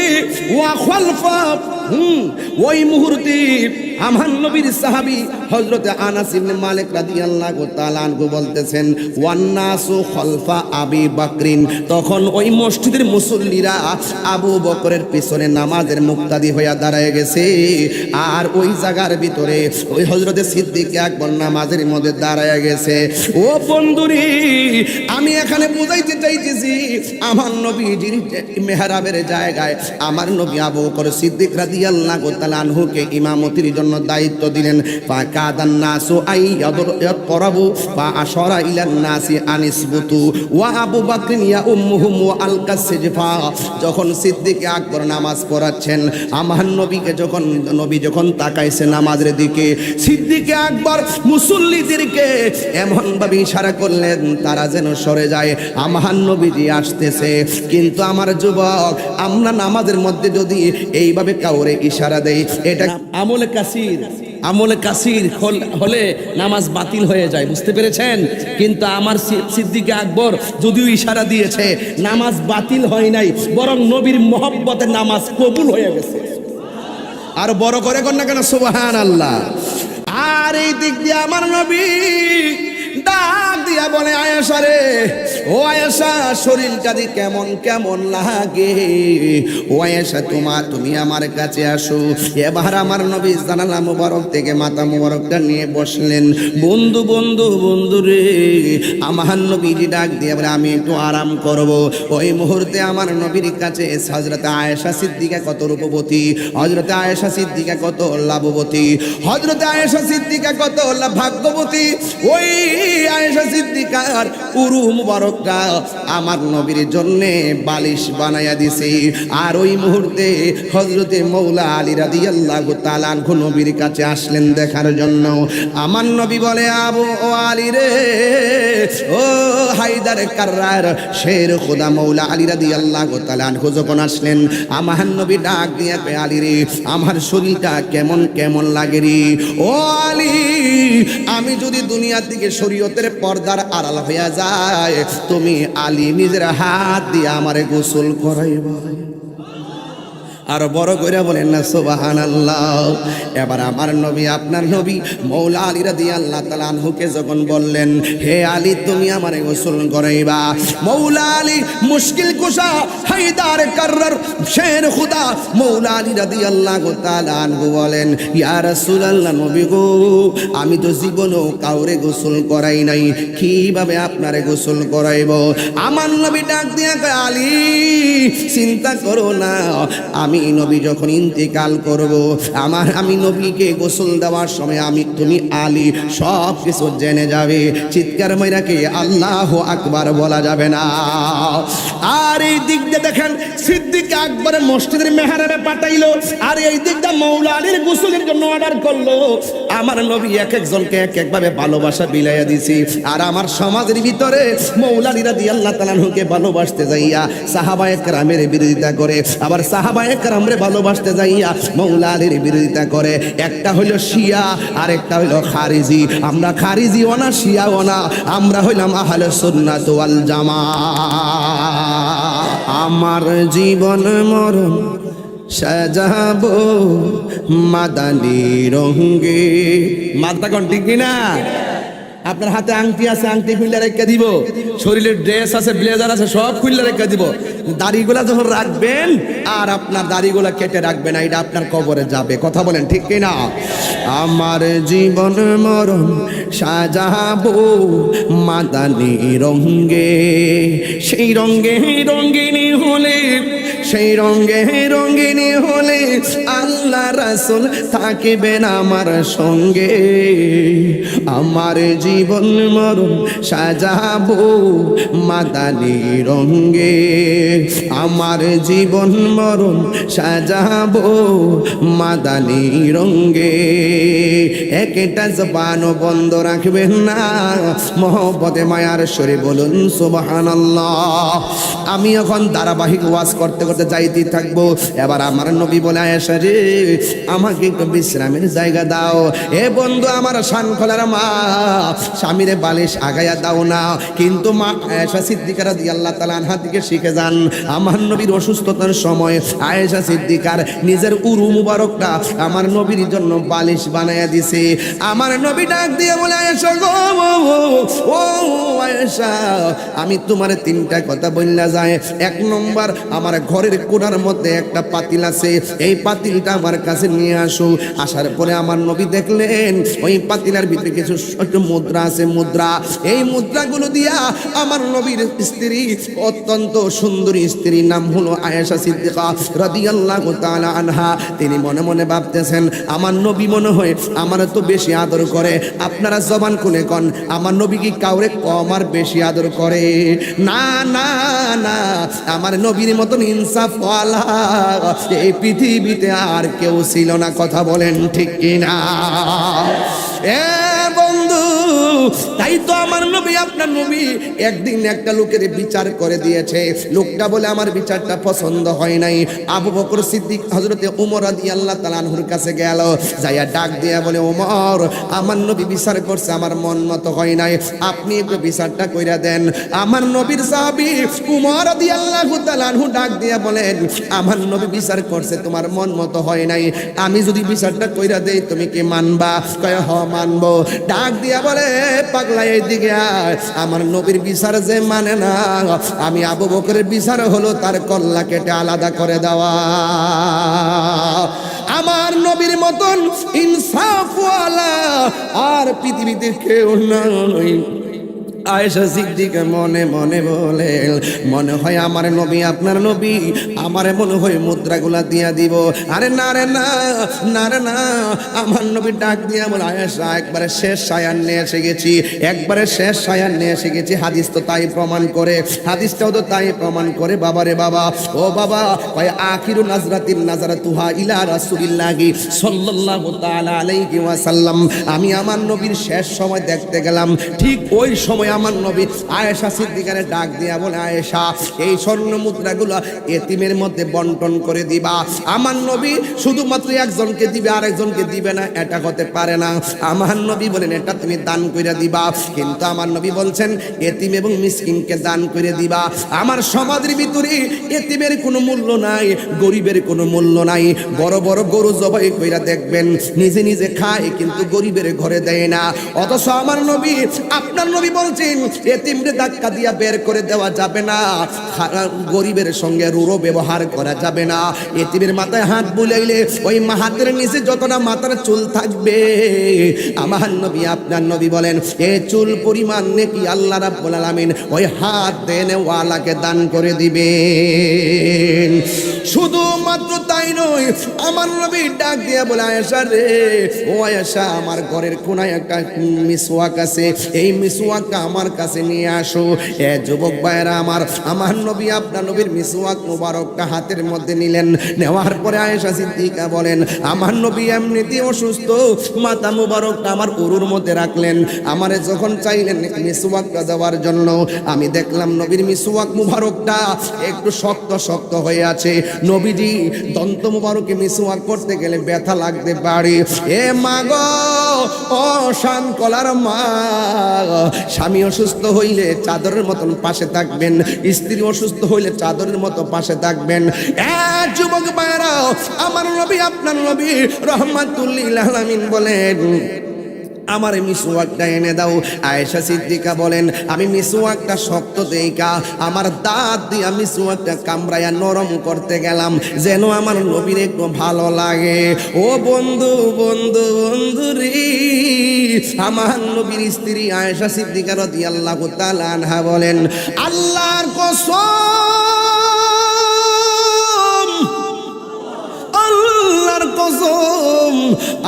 A: ওই মুহূর্তে আমার নবীর সাহাবী হযরতে আনাস ইবনে মালিক রাদিয়াল্লাহু তাআলা আনহু বলতেছেন, ওয়ান্নাসু খলফা আবি বকরিন। তখন ওই মসজিদের মুসল্লিরা আবু বকরের পিছনে নামাজের মুক্তাদি হইয়া দাঁড়ায় গেছে, আর ওই জায়গার ভিতরে ওই হযরতে সিদ্দিক আকবর নামাজের মধ্যে দাঁড়ায় গেছে। ও বন্ধুরি, আমি এখানে বুঝাইতে চাইতেছি, আমার নবীজির মেহরাবের জায়গায় আমার নবী আবু বকর সিদ্দিক রাদিয়াল্লাহু তাআলা আনহুকে ইমামতির জন্য দায়িত্ব দিলেন। ফাকাদান নাসু আইয়াদরাবু ফা আশারা ইলান নাসি আনিসবুতু ওয়া আবু বকর ইয়া উম্মুহুম ওয়া আলকাসিজফা। যখন সিদ্দিক আকবর নামাজ পড়াচ্ছেন, আমার নবীকে নবী যখন তাকাইছে নামাজের দিকে, সিদ্দিক আকবর মুসল্লিদেরকে এমন ভাবে ইশারা করলেন তারা যেন সরে যায়, আমার নবীজি আসতেছে। কিন্তু আমার যুবক, আমরা নামাজের মধ্যে যদি এইভাবে কাউরে ইশারা দেই, এটা আমলে কাসির হলে নামাজ বাতিল হয়ে যায়, বুঝতে পেরেছেন? কিন্তু আমার সিদ্দিক আকবর যদিও ইশারা দিয়েছে, নামাজ বাতিল হয় নাই, বরং নবীর মহব্বতে নামাজ কবুল হয়ে গেছে। আর বড় করে কর না কেন, সুবহানাল্লাহ। আর এই দিক দিয়ে আমার নবী ডাক দিয়া বলে, আয়েশা রে, ও আয়েশা, শরীরটা দি কেমন কেমন লাগে, ও আয়েশা, তুমি আমার কাছে আসো। এবার আমার নবী জানালা মুবারক থেকে মাথা মুবারকটা নিয়ে বসলেন। বন্ধু রে, আমার নবীজি ডাক দিয়ে বলে, আমি একটু আরাম করব। ওই মুহূর্তে আমার নবীর কাছে হযরতে আয়েশা সিদ্দিকা কত রূপবতী, হযরতে আয়েশা সিদ্দিকা কত লাভবতী, হযরতে আয়েশা সিদ্দিকা কত ভাগ্যবতী। ওই আয়েশা সিদ্দিকার উরু মুবারকটা আমার নবীর জন্য বালিশ বানায়া দিছে। আর ওই মুহূর্তে হযরতে মৌলা আলী রাদিয়াল্লাহু তাআলা আনহু নবীর কাছে আসলেন দেখার জন্য। আমার নবী বলে, আবু আলী রে, ও হায়দার কাররার শের খোদা মৌলা আলী রাদিয়াল্লাহু তাআলা আনহু যখন আসলেন, আমার নবী ডাক দিয়ে, আলী রে, আমার শরীরটা কেমন কেমন লাগে রে। ও আলী, আমি যদি দুনিয়ার দিকে শরীয়তের পর্দার আড়াল হইয়া যায়, তুমি আলী নিজের হাত দিয়ে আমারে গোসল করাইবা। আর বড় করে বলেন না সুবহানাল্লাহ। এবার আমার নবী, আপনার নবী মৌলা আলী রাদিয়াল্লাহু তাআলা আনহুকে যখন বললেন, হে আলী, তুমি আমারে গোসল করাইবা, মৌলা আলী মুশকিল কুশা হায়দার কাররার শের খুদা মৌলা আলী রাদিয়াল্লাহু তাআলা আনহু বলেন, ইয়া রাসূলুল্লাহ, নবী গো, আমি তো জীবনেও কাউরে গোসল করাই নাই, কিভাবে আপনারে গোসল করাইব? আমার নবী ডাক দিয়ে কয়, আলী, চিন্তা করো না, আমি আমি নবী যখন ইন্তেকাল করব, আমি নবীকে গোসল দেওয়ার সময় তুমি আলী সব কিছু জেনে যাবে। চিৎকার মাইরাকে আল্লাহু আকবার বলা যাবে না। আর এই দিক দিয়ে দেখেন সিদ্দিক আকবর মসজিদের মেহরাবে পাঠাইলো, আর এই দিকটা মৌলা আলীর গোসলের জন্য অর্ডার করলো। আমার নবী এক একজনকে এক একভাবে ভালোবাসা বিলাইয়া দিছি। আর আমার সমাজের ভিতরে মৌলা আলী রাদিয়াল্লাহু তাআলা আনহুকে ভালোবাসতে যাইয়া সাহাবায়ে কেরামের বিরোধিতা করে, আবার সাহাবায়ে কেরামরে ভালোবাসতে যাইয়া মৌলা আলীর বিরোধিতা করে। একটা হইল শিয়া আর একটা হইল খারিজি। আমরা খারিজিও না শিয়াও না, আমরা হইলাম আহলে সুন্নাত ওয়াল জামাত। আমার জীবন মরণ সাজাবো মাদানী রঙে। মাথা কোন ঠিক না? আপনার হাতে আংটি আছে, আংটি খুলে রেখে দিব। শরীরের ড্রেস আছে, ব্লেজার আছে, সব খুলে রেখে দিব। দাড়িগুলা যখন রাখবেন আর আপনার দাড়িগুলা কেটে রাখবেন, এটা আপনার কবরে যাবে। কথা বলেন ঠিক কিনা? আমার জীবন মরণ সাজাবো মাদানী রঙে, সেই রঙে রঙিনী হলে, সেই রঙে রঙিনী হলে আল্লাহ রাসূল থাকবেন আমার সঙ্গে। আমার জীবন মরণ সাজাবো মাদানী রঙে, আমার জীবন মরণ সাজাবো মাদানী রঙে। একটা জবানও বন্ধ রাখবেন না, মহব্বতে মায়ার সরে বলুন সুবহানাল্লাহ। আমি এখন ধারাবাহিক ওয়াজ করতে করতে যাইতেই থাকবো। এবার আমার নবী বলে, আয়েশা রে আমাকে একটু বিশ্রামের জায়গা দাও। এ বন্ধু আমার শান খোলার মা, স্বামীরে বালিশ আগায়া দাও না। কিন্তু মা আয়েশা সিদ্দিকা রাদিয়াল্লাহু তাআলা আনহা থেকে শিখে যান, আমার নবীর অসুস্থতার সময় আয়েশা সিদ্দিকার নিজের উরু মুবারকটা আমার নবীর জন্য বালিশ বানায়া দিছে। আমার নবী ডাক দিয়ে বলে, আয়েশা গো, ও আয়েশা, আমি তোমার তিনটা কথা বললা যায়। এক নম্বর, আমার ঘরের কোণার মধ্যে একটা পাতিল আছে, এই পাতিলটা আমার কাছে নিয়ে আসো। আসার পরে আমার নবী দেখলেন ওই পাতিলের ভিতরে কিছু মুদ্রা আছে, মুদ্রা। এই মুদ্রাগুলো দিয়া আমার নবীর স্ত্রী, অত্যন্ত সুন্দরী স্ত্রী, নাম হলো আয়েশা সিদ্দিকা রাদিয়াল্লাহু তাআলা আনহা, তিনি মনে মনে ভাবতেছেন আমার নবী মনে হয় আমার তো বেশি আদর করে। আপনারা জবান খুলে কন, আমার নবী কি কাউরে কম আর বেশি আদর করে? না না না, আমার নবীর মতন ইনসাফ ওয়ালা এই পৃথিবীতে আর কেউ ছিল না। কথা বলেন ঠিক কিনা? এ বন্ধু, তাই তো আমার নবী, আপনার নবী একদিন একটা লোকের বিচার করে দিয়েছে। লোকটা বলে আমার বিচারটা পছন্দ হয় নাই। আবু বকর সিদ্দিক হযরতে ওমর রাদিয়াল্লাহু তাআলা আনহুর কাছে গেল, যাইয়া ডাক দিয়া বলে, ওমর আমার নবী বিচার করছে, আমার মন মতো হয় নাই, আপনি একটু বিচারটা কইরা দেন। আমার নবীর সাহাবী ওমর রাদিয়াল্লাহু তাআলা আনহু ডাক দিয়া বলেন, আমার নবী বিচার করছে, তোমার মন মতো হয় নাই, আমি যদি বিচারটা কইরা দেই তুমি কি মানবা? কয় হ মানবো। ডাক দিয়া বলে, পাগলা এইদিকে আয়, আমার নবীর বিচার যে মানে না, আমি আবু বকরের বিচার হলো তার কল্লা কেটে আলাদা করে দেওয়া। আমার নবীর মতন ইনসাফওয়ালা আর পৃথিবীতে কেউ নাই। আয়েশা সিদ্দিকা মনে মনে বলে, মনে হয় আমার নবী, আপনার নবী আমার মনে হয় মুদ্রাগুলা দিয়া দিব। আরে না রে না, না রে না, আমার নবী ডাক দিয়া বলে, আয়েশা একবারে শেষ সায়ান নিয়ে এসে গেছি, একবারে শেষ সায়ান নিয়ে এসে গেছি। হাদিস তো তাই প্রমাণ করে, হাদিসটাও তো তাই প্রমাণ করে। বাবা রে বাবা, ও বাবা, ভাই আখিরু নাজরাতিন নাজারাতুহা ইলা রাসূলিল্লাহি সাল্লাল্লাহু তাআলা আলাইহি ওয়াসাল্লাম। আমি আমার নবীর শেষ সময় দেখতে গেলাম, ঠিক ওই সময় আমার নবী আয়েশা সিদ্দিকারে ডাক দিয়া বলে, আয়েশা এই স্বর্ণ মুদ্রাগুলো এতিমের মধ্যে বন্টন করে দিবা। আমার নবী শুধুমাত্র একজনকে দিবে, আরেকজনকে দিবে না, এটা হতে পারে না। আমার নবী বলেন এটা তুমি দান করে দিবা, কিন্তু আমার নবী বলছেন এতিম এবং মিসকিনকে দান করে দিবা। আমার সমাজের ভিতরে এতিমের কোনো মূল্য নাই, গরিবের কোনো মূল্য নাই। বড় বড় গরু জবাই কইরা দেখবেন নিজে নিজে খায়, কিন্তু গরিবের ঘরে দেয় না। অথচ আমার নবী, আপনার নবী বলছেন করছেন এতিমরে ধাক্কা দিয়া বের করে দেওয়া যাবে না, গরিবের সঙ্গে রূঢ় ব্যবহার করা যাবে না। এতিমের মাথায় হাত বুলাইলে ওই হাতের নিচে যতটা মাথার চুল থাকবে, আমার নবী আপনার নবী বলেন এই চুল পরিমাণ নেকি আল্লাহ রাব্বুল আলামিন ওই হাত দেনে ওয়ালাকে দান করে দিবেন। শুধুমাত্র তাই নয়, আমার নবী ডাক দিয়ে বলে আয়েশা রে, ও আয়েশা আমার ঘরের কোনায় একটা মিসওয়াক আছে, এই মিসওয়াকটা আমার কাছে নিয়ে আসো। এ যুবক ভাইরা আমার নবী আপনার নবীর মিসওয়াক মুবারকটা হাতের মধ্যে নিলেন। নেওয়ার পরে আয়েশা সিদ্দিকা বলেন আমার নবী এমনিতেই অসুস্থ, মাথা মুবারকটা আমার উরুর মধ্যে রাখলেন। আমারে যখন চাইলেন মিসওয়াকটা দেওয়ার জন্য, আমি দেখলাম নবীর মিসওয়াক মুবারকটা একটু শক্ত শক্ত হয়ে আছে। নবীজি দন্ত মুবারকে মিসওয়াক করতে গেলে ব্যথা লাগতে পারে। এ মা গো, ও শান কলার মা, স্বামী অসুস্থ হইলে চাদরের মতন পাশে থাকবেন, স্ত্রী অসুস্থ হইলে চাদরের মতো পাশে থাকবেন। যুবক ভাইরা, আমার নবী আপনার নবী রাহমাতুল লিল আলামিন বলেন আমার মিসওয়াকটা এনে দাও। আয়েশা সিদ্দিকা বলেন আমি মিসওয়াকটা শক্ত দেইকা আমার দাঁত দিয়া মিসওয়াকটা কামড়াইয়া নরম করতে গেলাম যেন আমার নবীর একটু ভালো লাগে। ও বন্ধু বন্ধু বন্ধু রে, আমার নবীর স্ত্রী আয়েশা সিদ্দিকা রাদিয়াল্লাহু তাআলা আনহা বলেন আল্লাহর কসম, আল্লাহর কসম,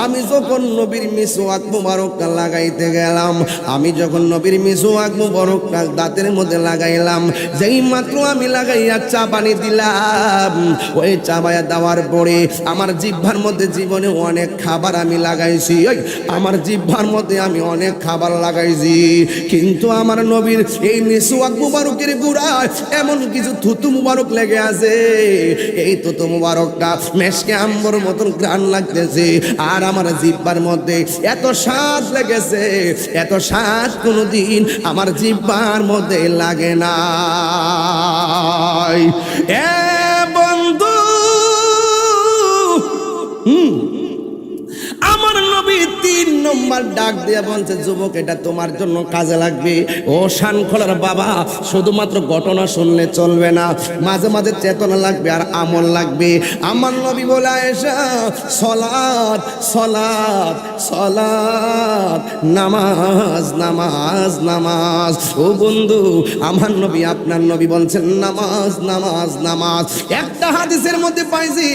A: আমি যখন নবীর মিসওয়াক মুবারকটা লাগাইতে গেলাম, আমি যখন নবীর মিসওয়াক মুবারকটা দাঁতের মধ্যে লাগাইলাম, যেই মাত্র আমি লাগাইয়া চাবানি দিলাম, ওই চাবায়া দেওয়ার পরে আমার জিহ্বার মধ্যে জীবনে অনেক খাবার আমি লাগাইছি, আমার জিহ্বার মধ্যে আমি অনেক খাবার লাগাইছি, কিন্তু আমার নবীর এই মিসওয়াক মুবারকের গুড়ায় এমন কিছু থুতু মুবারক লেগে আছে, এই থুতু মুবারকটা মেশকে আম্বর মতন ঘ্রাণ লাগতেছে, আর আমার জিহ্বার মধ্যে এত স্বাদ লেগেছে, এত স্বাদ কোনোদিন আমার জিহ্বার মধ্যে লাগে না। এ বন্ধু, আমার নবী 3 নম্বর ডাক দিয়ে বলছে যুবক এটা তোমার জন্য কাজে লাগবে। ও শানখোলার বাবা, শুধুমাত্র ঘটনা শুনলে চলবে না, মাঝে মাঝে চেতনা লাগবে আর আমল লাগবে। আমার নবী বলে আয়েশা সালাত সালাত সালাত, নামাজ নামাজ নামাজ। ও বন্ধু, আমার নবী আপনার নবী বলছেন নামাজ নামাজ নামাজ। একটা হাদিসের মধ্যে পাইছি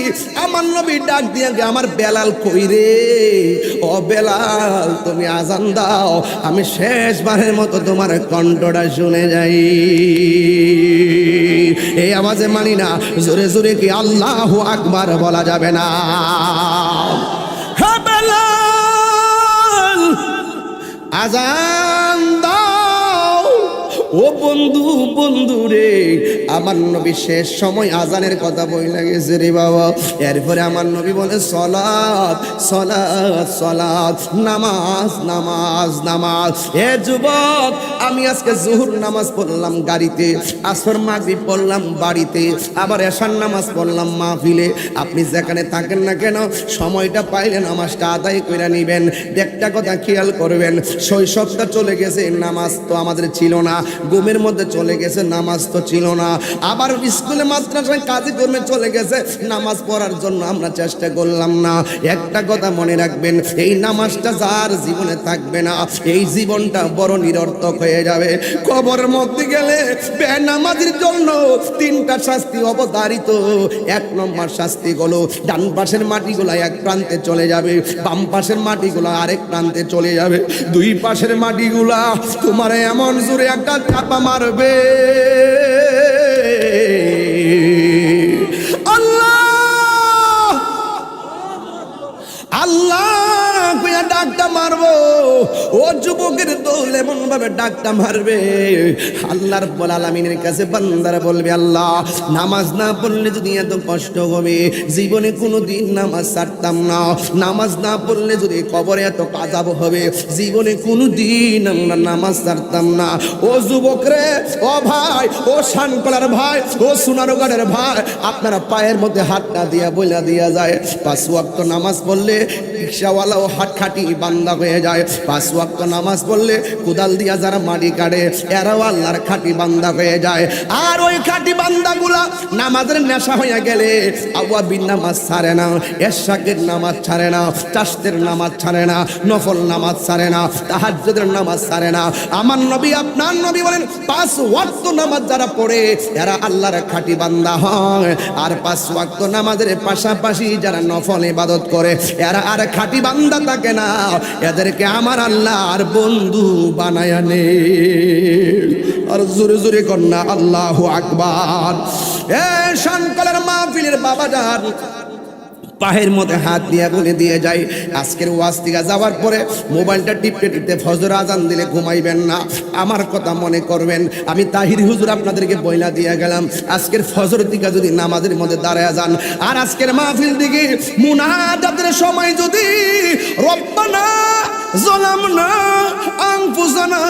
A: আমার নবী ডাক দিয়ে আমার বেলাল কই রে, ও বেলাল তুমি আজান দাও, আমি শেষবারের মতো তোমার কণ্ঠটা শুনে যাই। এই আওয়াজে মানি না, জোরে জোরে কি আল্লাহু আকবার বলা যাবে না? হে বেলাল আজান দাও। ও বন্ধু বন্ধু রে, আমার নবী শেষ সময় আজানের কথা বইলা গেছে রে বাবা। এরপরে আমার নবী বলে সলাত সলাত সলাত, নামাজ নামাজ নামাজ। এ যুবক, আমি আজকে জোহর নামাজ পড়লাম গাড়িতে, আসর মাগরিব পড়লাম বাড়িতে, আবার এশার নামাজ পড়লাম মাহফিলে। আপনি যেখানে থাকেন না কেন সময়টা পাইলে নামাজটা আদায় করে নিবেন। একটা কথা খেয়াল করবেন, শৈশবটা চলে গেছে, নামাজ তো আমাদের ছিল না, ঘুমের মধ্যে চলে গেছে, নামাজ তো ছিল না, আবার স্কুলে মাদ্রাসায় কাজে কর্মে চলে গেছে, নামাজ পড়ার জন্য আমরা চেষ্টা করলাম না। একটা কথা মনে রাখবেন, এই নামাজটা যার জীবনে থাকবে না, এই জীবনটা বড় নিরর্থক হয়ে যাবে। কবরের মধ্যে গেলে বেনামাজির জন্য 3টা শাস্তি অবধারিত। 1 নম্বর শাস্তি হলো ডান পাশের মাটিগুলো এক প্রান্তে চলে যাবে, বাম পাশের মাটিগুলো আরেক প্রান্তে চলে যাবে। 2 পাশের মাটিগুলা তোমার এমন জোরে একটা চাপা মারবে, আল্লাহ আল্লাহ ডাকটা মারবো। ও যুবকের দৌল এমন ভাবে ডাকটা মারবে, আল্লাহ রাব্বুল আলামিনের কাছে বান্দারা বলবে আল্লাহ নামাজ না পড়লে যদি এত কষ্ট হবে, জীবনে কোনোদিন নামাজ ছাড়তাম না, নামাজ না পড়লে যদি কবরে এত আযাব হবে, জীবনে কোনোদিন আমরা নামাজ ছাড়তাম না। ও যুবক রে, ও ভাই, ও শানকলার ভাই, ও সোনারগাঁয়ের ভাই, আপনারা পায়ের মধ্যে হাতটা দিয়া বইলা দিয়া যায় 5 ওয়াক্ত নামাজ পড়লে রিকশাওয়ালাও হাত খাটি বান্দা হয়ে যায়। 5 ওয়াক্ত নামাজ নামাজ পড়লে কোদাল দিয়া যারা মাটি কাটে এরাও আল্লাহর খাঁটি বান্দা হয়ে যায়। আর ওই খাঁটি বান্দাগুলা নামাজের নেশা হয়ে গেলে আওয়াবিন নামাজ ছাড়ে না, এশাকের নামাজ ছাড়ে না, চাষতের নামাজ ছাড়ে না, নফল নামাজ ছাড়ে না, তাহাজ্জুদের নামাজ ছাড়ে না। আমার নবী আপনার নবী বলেন 5 ওয়াক্ত নামাজ যারা পড়ে এরা আল্লাহর খাঁটি বান্দা হয়। আর 5 ওয়াক্ত নামাজের পাশাপাশি যারা নফল ইবাদত করে এরা আর খাঁটি বান্দা থাকে না, এদেরকে আমার আল্লাহ আর বন্ধু বানায়া নে। আর জোরে জোরে কন্যা আল্লাহু আকবার। এ শানকলের মাহফিলের বাবাজান পায়ের মধ্যে হাত দিয়ে বলে দিয়ে যাই, আজকের ওয়াজ থেকে যাওয়ার পরে মোবাইলটা টিপতে টিপতে ফজর আজান দিলে ঘুমাইবেন না। আমার কথা মনে করবেন, আমি তাহির হুজুর আপনাদেরকে বইলা দিয়ে গেলাম, আজকের ফজর থেকে যদি নামাজের মধ্যে দাঁড়ায় যান আর আজকের মাহফিল দিকে মুনাজাতের সময় যদি রব্বানা যালামনা আনফুসানা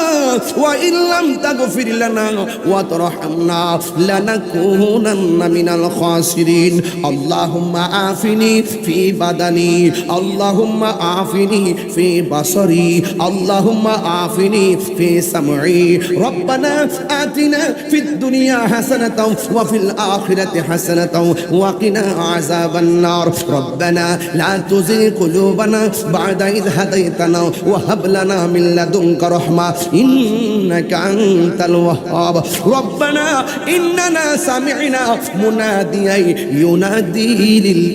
A: ওয়া ইল্লাম তাগফির লানা ওয়া তারহামনা লানাকুনান্না মিনাল খাসিরিন আল্লাহুম্মা আফিনি ফি বাদানি আল্লাহুম্মা আফিনি ফি বাসারি আল্লাহুম্মা আফিনি ফি সামঈ রব্বানা আতিনা ফিদ দুনিয়া হাসানাতাও ওয়া ফিল আখিরাতি হাসানাতাও ওয়া কিনা আযাবান নার রব্বানা লা তুযিগ কুলুবানা বা'দা ইয হাদাইতানা ওয়া হাব লানা মিন লাদুনকা রাহমা ইন্নাকা আনতাল ওয়াহ্হাব রব্বানা ইন্নানা সামি'না মুনাদিয়ান ইউনাদি লিল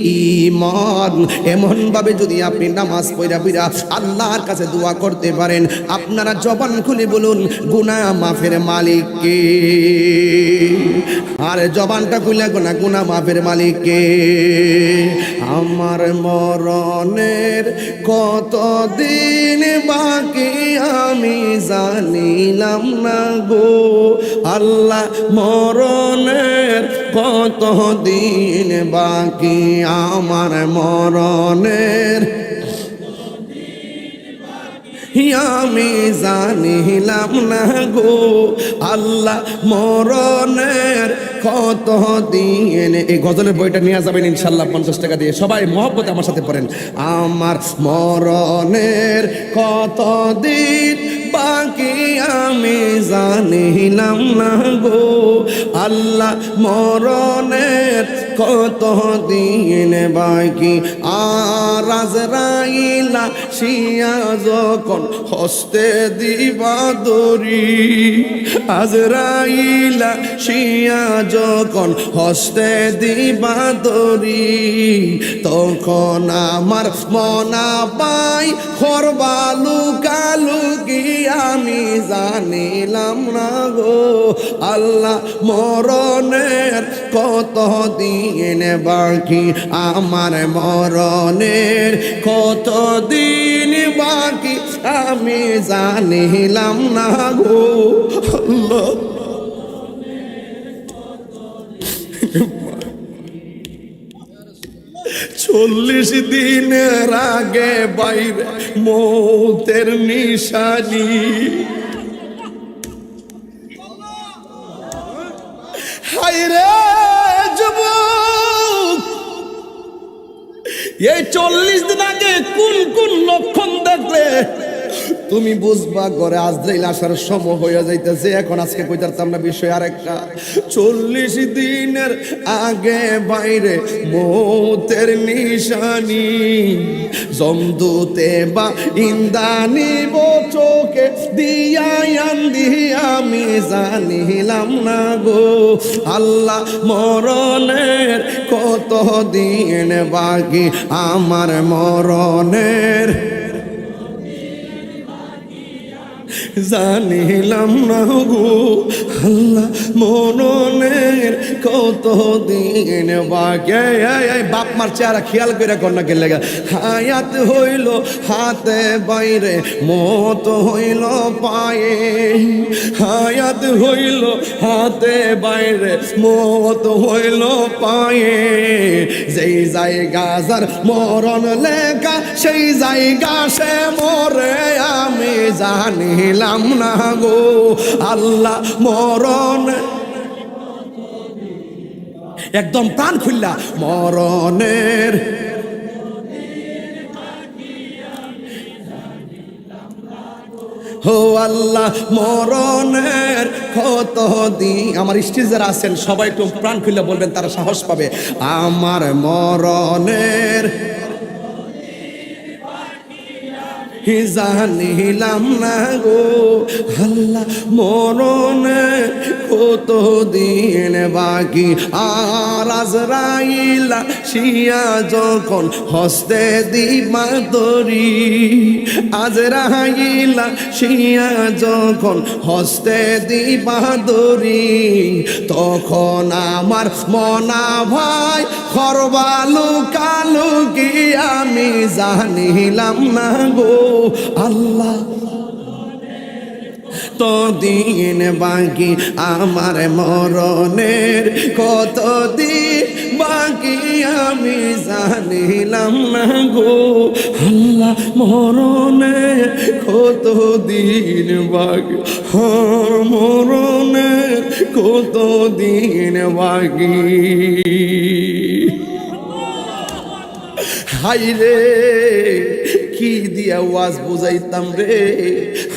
A: ঈমান। এমন ভাবে যদি আপনি নামাজ পড়া পড়া আল্লাহর কাছে দোয়া করতে পারেন, আপনারা জবান খুলে বলুন গুনাহ মাফের মালিক কে। আর জবানটা খুলে গোনা গুনাহ মাফের মালিক কে। আমার মরণের কতদিন বাকি আমি জানিলাম না গো আল্লাহ, মরণের কতদিন বাকি আমার মরণের আমি জানিলাম না গো আল্লাহ, মরণের কত দিন। এই গজলের বইটা নিয়ে যাবেন ইনশাল্লাহ 50 টাকা দিয়ে, সবাই মহব্বতে আমার সাথে পড়েন। আমার মরণের কত দিন বাকি আমি জানিলাম না গো আল্লাহ, মরণের কত দিন বাকি। আর আজরাইলা শিয়া যখন হস্তে দিবা দড়ি, আজরাইলা শিয়া যখন হস্তে দিবা দড়ি, তখন আমার মনা পাই করবা লুকালুকি আমি জানিলাম না গো আল্লাহ, মরণের কত দিন বাকি আমার মরণের কত দিন বাকি আমি জানিলাম না গো আল্লাহ। 40 দিনের আগে বাইরে মৌতের নিশানি, হায়রে যুবক এই 40 দিন আগে কোন কোন লক্ষণ দেখলে তুমি বুঝবা ঘরে আজরাইল আসার সময় হয়ে যাইতেছে। এখন আজকে কইতারতাম না বিষয় আরেকটা। 40 দিনের আগে বাইরে মৌতের নিশানি, জমদূতে বা ইন্দানি চোখে দিয়া আন্দি আমি জানিলাম না গো আল্লাহ, মরণের কত দিন বাকি আমার মরণের জানিলাম না গো আল্লাহ, মরণের কত দিন বাকি। বাপ মার চেহারা খেয়াল করে কন্যা কে লেগে, হায়াত হইল হাতে বাইরে মত হইল পায়ে, হায়াত হইল হাতে বাইরে মত হইল পায়ে, যেই জায়গা যার মরণ লেখা সেই জায়গা সে মরে আমি জানিলাম না গো আল্লাহ, মরণ একদম প্রাণ খুললা মরণের ও আল্লাহ মরণের কত দিন, আমার স্টেজে যারা আছেন সবাই একটু প্রাণ খুলে বলবেন, তারা সাহস পাবে। আমার মরণের জানিলাম না গো আল্লাহ, মরণের কত দিন বাকি। আর আজরাইল শিয়া যখন হস্তে দিবা দরি, আজরাইল শিয়া যখন হস্তে দিবা দরি, তখন আমার মনা ভাই খরবালু কালু কি আমি জানিলাম না গো আল্লাহ, তো দিন বাকি আমার মরণের কত দিন বাকি আমি জানিলাম না গো আল্লাহ, মরণের কত দিন বাকি, মরণের কত দিন বাকি। হাই রে কি দিয়া ওয়াজ বুঝাইতাম রে,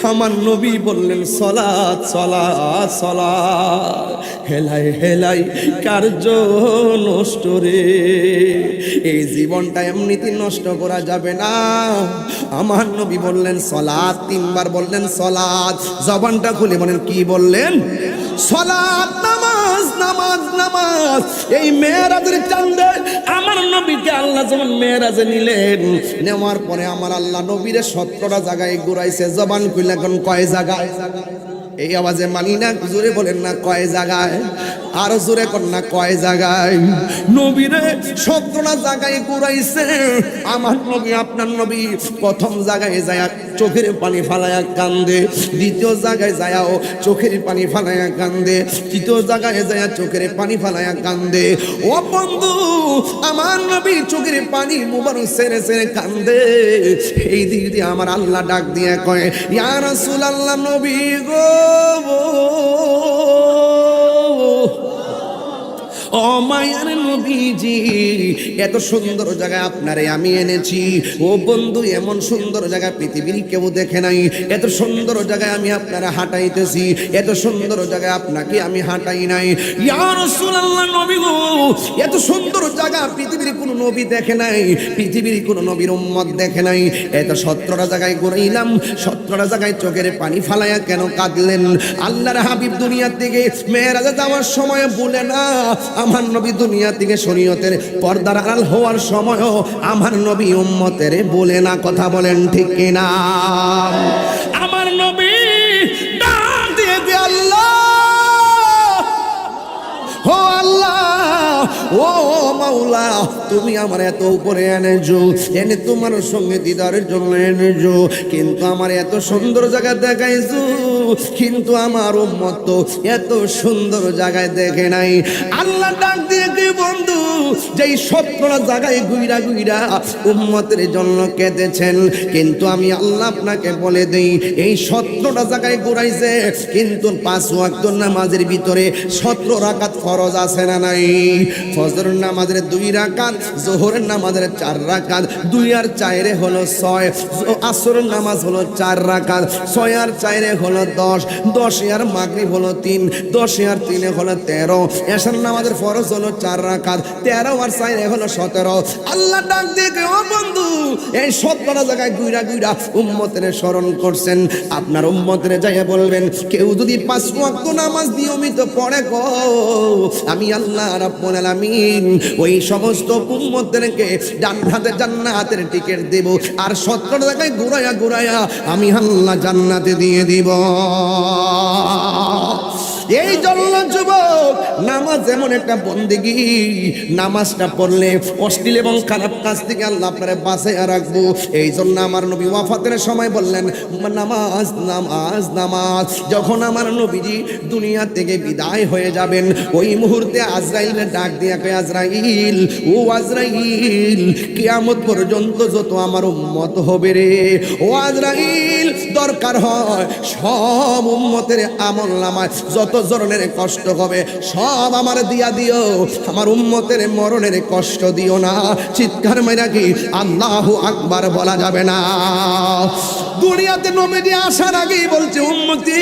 A: আমার নবী বললেন সলাত সলাত সলাত, হেলাই হেলাই কার্য নষ্ট রে। এই জীবনটা এমনিতে নষ্ট করা যাবে না। আমার নবী বললেন সলাত, তিনবার বললেন সলাত, জবানটা খুলে বলেন কি বললেন? সলাত, নামাজ নামাজ নামাজ। এই মেরাজের চাঁদে আমার নবীকে আল্লাহ যেমন মেরাজে নিলেন, নেওয়ার পরে আমার আল্লাহ নবীরে 17টা জায়গায় ঘুরাইছে। জবান খুলে এখন কয় জায়গায়? এই আওয়াজে মানি না, জোরে বলেন না কয় জায়গায়, আরো জোরে কর না কয় জায়গায়? নবীরে 17টা জায়গায় ঘুরাইছে আমার নবী। আপনার নবী প্রথম জায়গায় যায় চোখের পানি ফালায়া কান্দে, দ্বিতীয় জায়গায় যায়াও চোখের পানি ফালায়া কান্দে, তৃতীয় জায়গায় যায় চোখের পানি ফালায়া কান্দে। ও বন্ধু, আমার নবী চোখের পানি মুবারক ছেড়ে ছেড়ে কান্দে। এই দিক দিয়ে আমার আল্লাহ ডাক দিয়ে কয়, ইয়া রাসূলুল্লাহ নবী গো, ও মায়ার নবীজি, এত সুন্দর জায়গা আপনারে আমি এনেছি। ও বন্ধু, এমন সুন্দর জায়গা পৃথিবীর কেউ দেখে নাই। এত সুন্দর জায়গায় আমি আপনারা হাঁটাইতেছি, এত সুন্দর জায়গায় আপনাকে আমি হাঁটাই নাই। ইয়া রাসূলুল্লাহ নবী গো, এত সুন্দর জায়গা পৃথিবীর কোনো নবী দেখে নাই, পৃথিবীর কোনো নবীর উম্মত দেখে নাই। এত 17টা জায়গায় ঘুরাইলাম, 17টা জায়গায় চোখের পানি ফালায়া কেন কাঁদলেন? আল্লাহর হাবিব দুনিয়া থেকে মেরাজে যাওয়ার সময় বলে না, আমার নবী দুনিয়া থেকে শরীয়তের পর্দার আড়াল হওয়ার সময়ও আমার নবী উম্মতের বলে না। কথা বলেন ঠিক কিনা? আমার নবী ডাক দিয়ে দিয়ে আল্লাহ, ও আল্লাহ, ও মাওলা, তুমি আমার এত উপরে এনেছো, এনে তোমার সঙ্গে দিদারের জন্য এনেছো, কিন্তু আমার এত সুন্দর জায়গা দেখাইছো, কিন্তু আমার উম্মত তো এত সুন্দর জায়গায় দেখে নাই। আল্লাহ ডাক দিয়ে কি বন্ধু, যেই 17টা জায়গায় গুইরা গুইরা উম্মতের জন্য কেঁদেছেন, কিন্তু আমি আল্লাহ আপনাকে বলে দেই, এই 17টা জায়গায় ঘুরাইছে, কিন্তু 5 ওয়াক্ত নামাজের ভিতরে 17 রাকাত ফরজ আছে না নাই? ফজর নামাজের 2 রাকাত, যোহরের নামাজের 4 রাকাত, 2 আর 4 হলো 6, আসরের নামাজ হলো 4 রাকাত, 6 আর 4 হলো 10, 10 আর মাগরিব হলো 3, 10 আর 3 হলো 13, এশার নামাজের ফরজ হলো 4 রাকাত, 13 আর 4 হলো 17। আল্লাহ ডাক দিয়ে ও বন্ধু, এই 17টা জায়গায় গুইরা গুইরা উম্মতের স্মরণ করছেন। আপনার উম্মতের যাইয়া বলবেন, কেউ যদি 5 ওয়াক্ত নামাজ নিয়মিত পড়ে গো, আমি আল্লাহ রাব্বুল আলামিন ওই সমস্ত উম্মতদেরকে জান্নাতের টিকিট দেব, আর 17 জায়গায় ঘুরাইয়া ঘুরাইয়া আমি আল্লাহ জান্নাতে দিয়ে দিব। এই জন্য যুবক, নামাজ এমন একটা বন্দেগী, নামাজটা পড়লে অশ্লীল এবং খারাপ কাজ থেকে আল্লাহ আপনারে বাঁচাইয়া রাখবো। এই জন্য আমার নবী ওয়াফাতের সময় বললেন, নামাজ নামাজ নামাজ। যখন আমার নবীজি দুনিয়া থেকে বিদায় হয়ে যাবেন, ওই মুহূর্তে আজরাইলের ডাক দিয়ে কয়, আজরাইল, ও আজরাইল, কিয়ামত পর্যন্ত যত আমার উম্মত হবে রে, ও আজরাইল, দরকার হয় সব উম্মতের আমলনামায় যত ধরনের কষ্ট হবে সব আমার দিয়া দিও, আমার উম্মতের মরণের কষ্ট দিও না। চিৎকার মেরা কি আল্লাহু আকবার বলা যাবে না? দুনিয়াতে নবীজি আসার আগেই বলছে উম্মতি,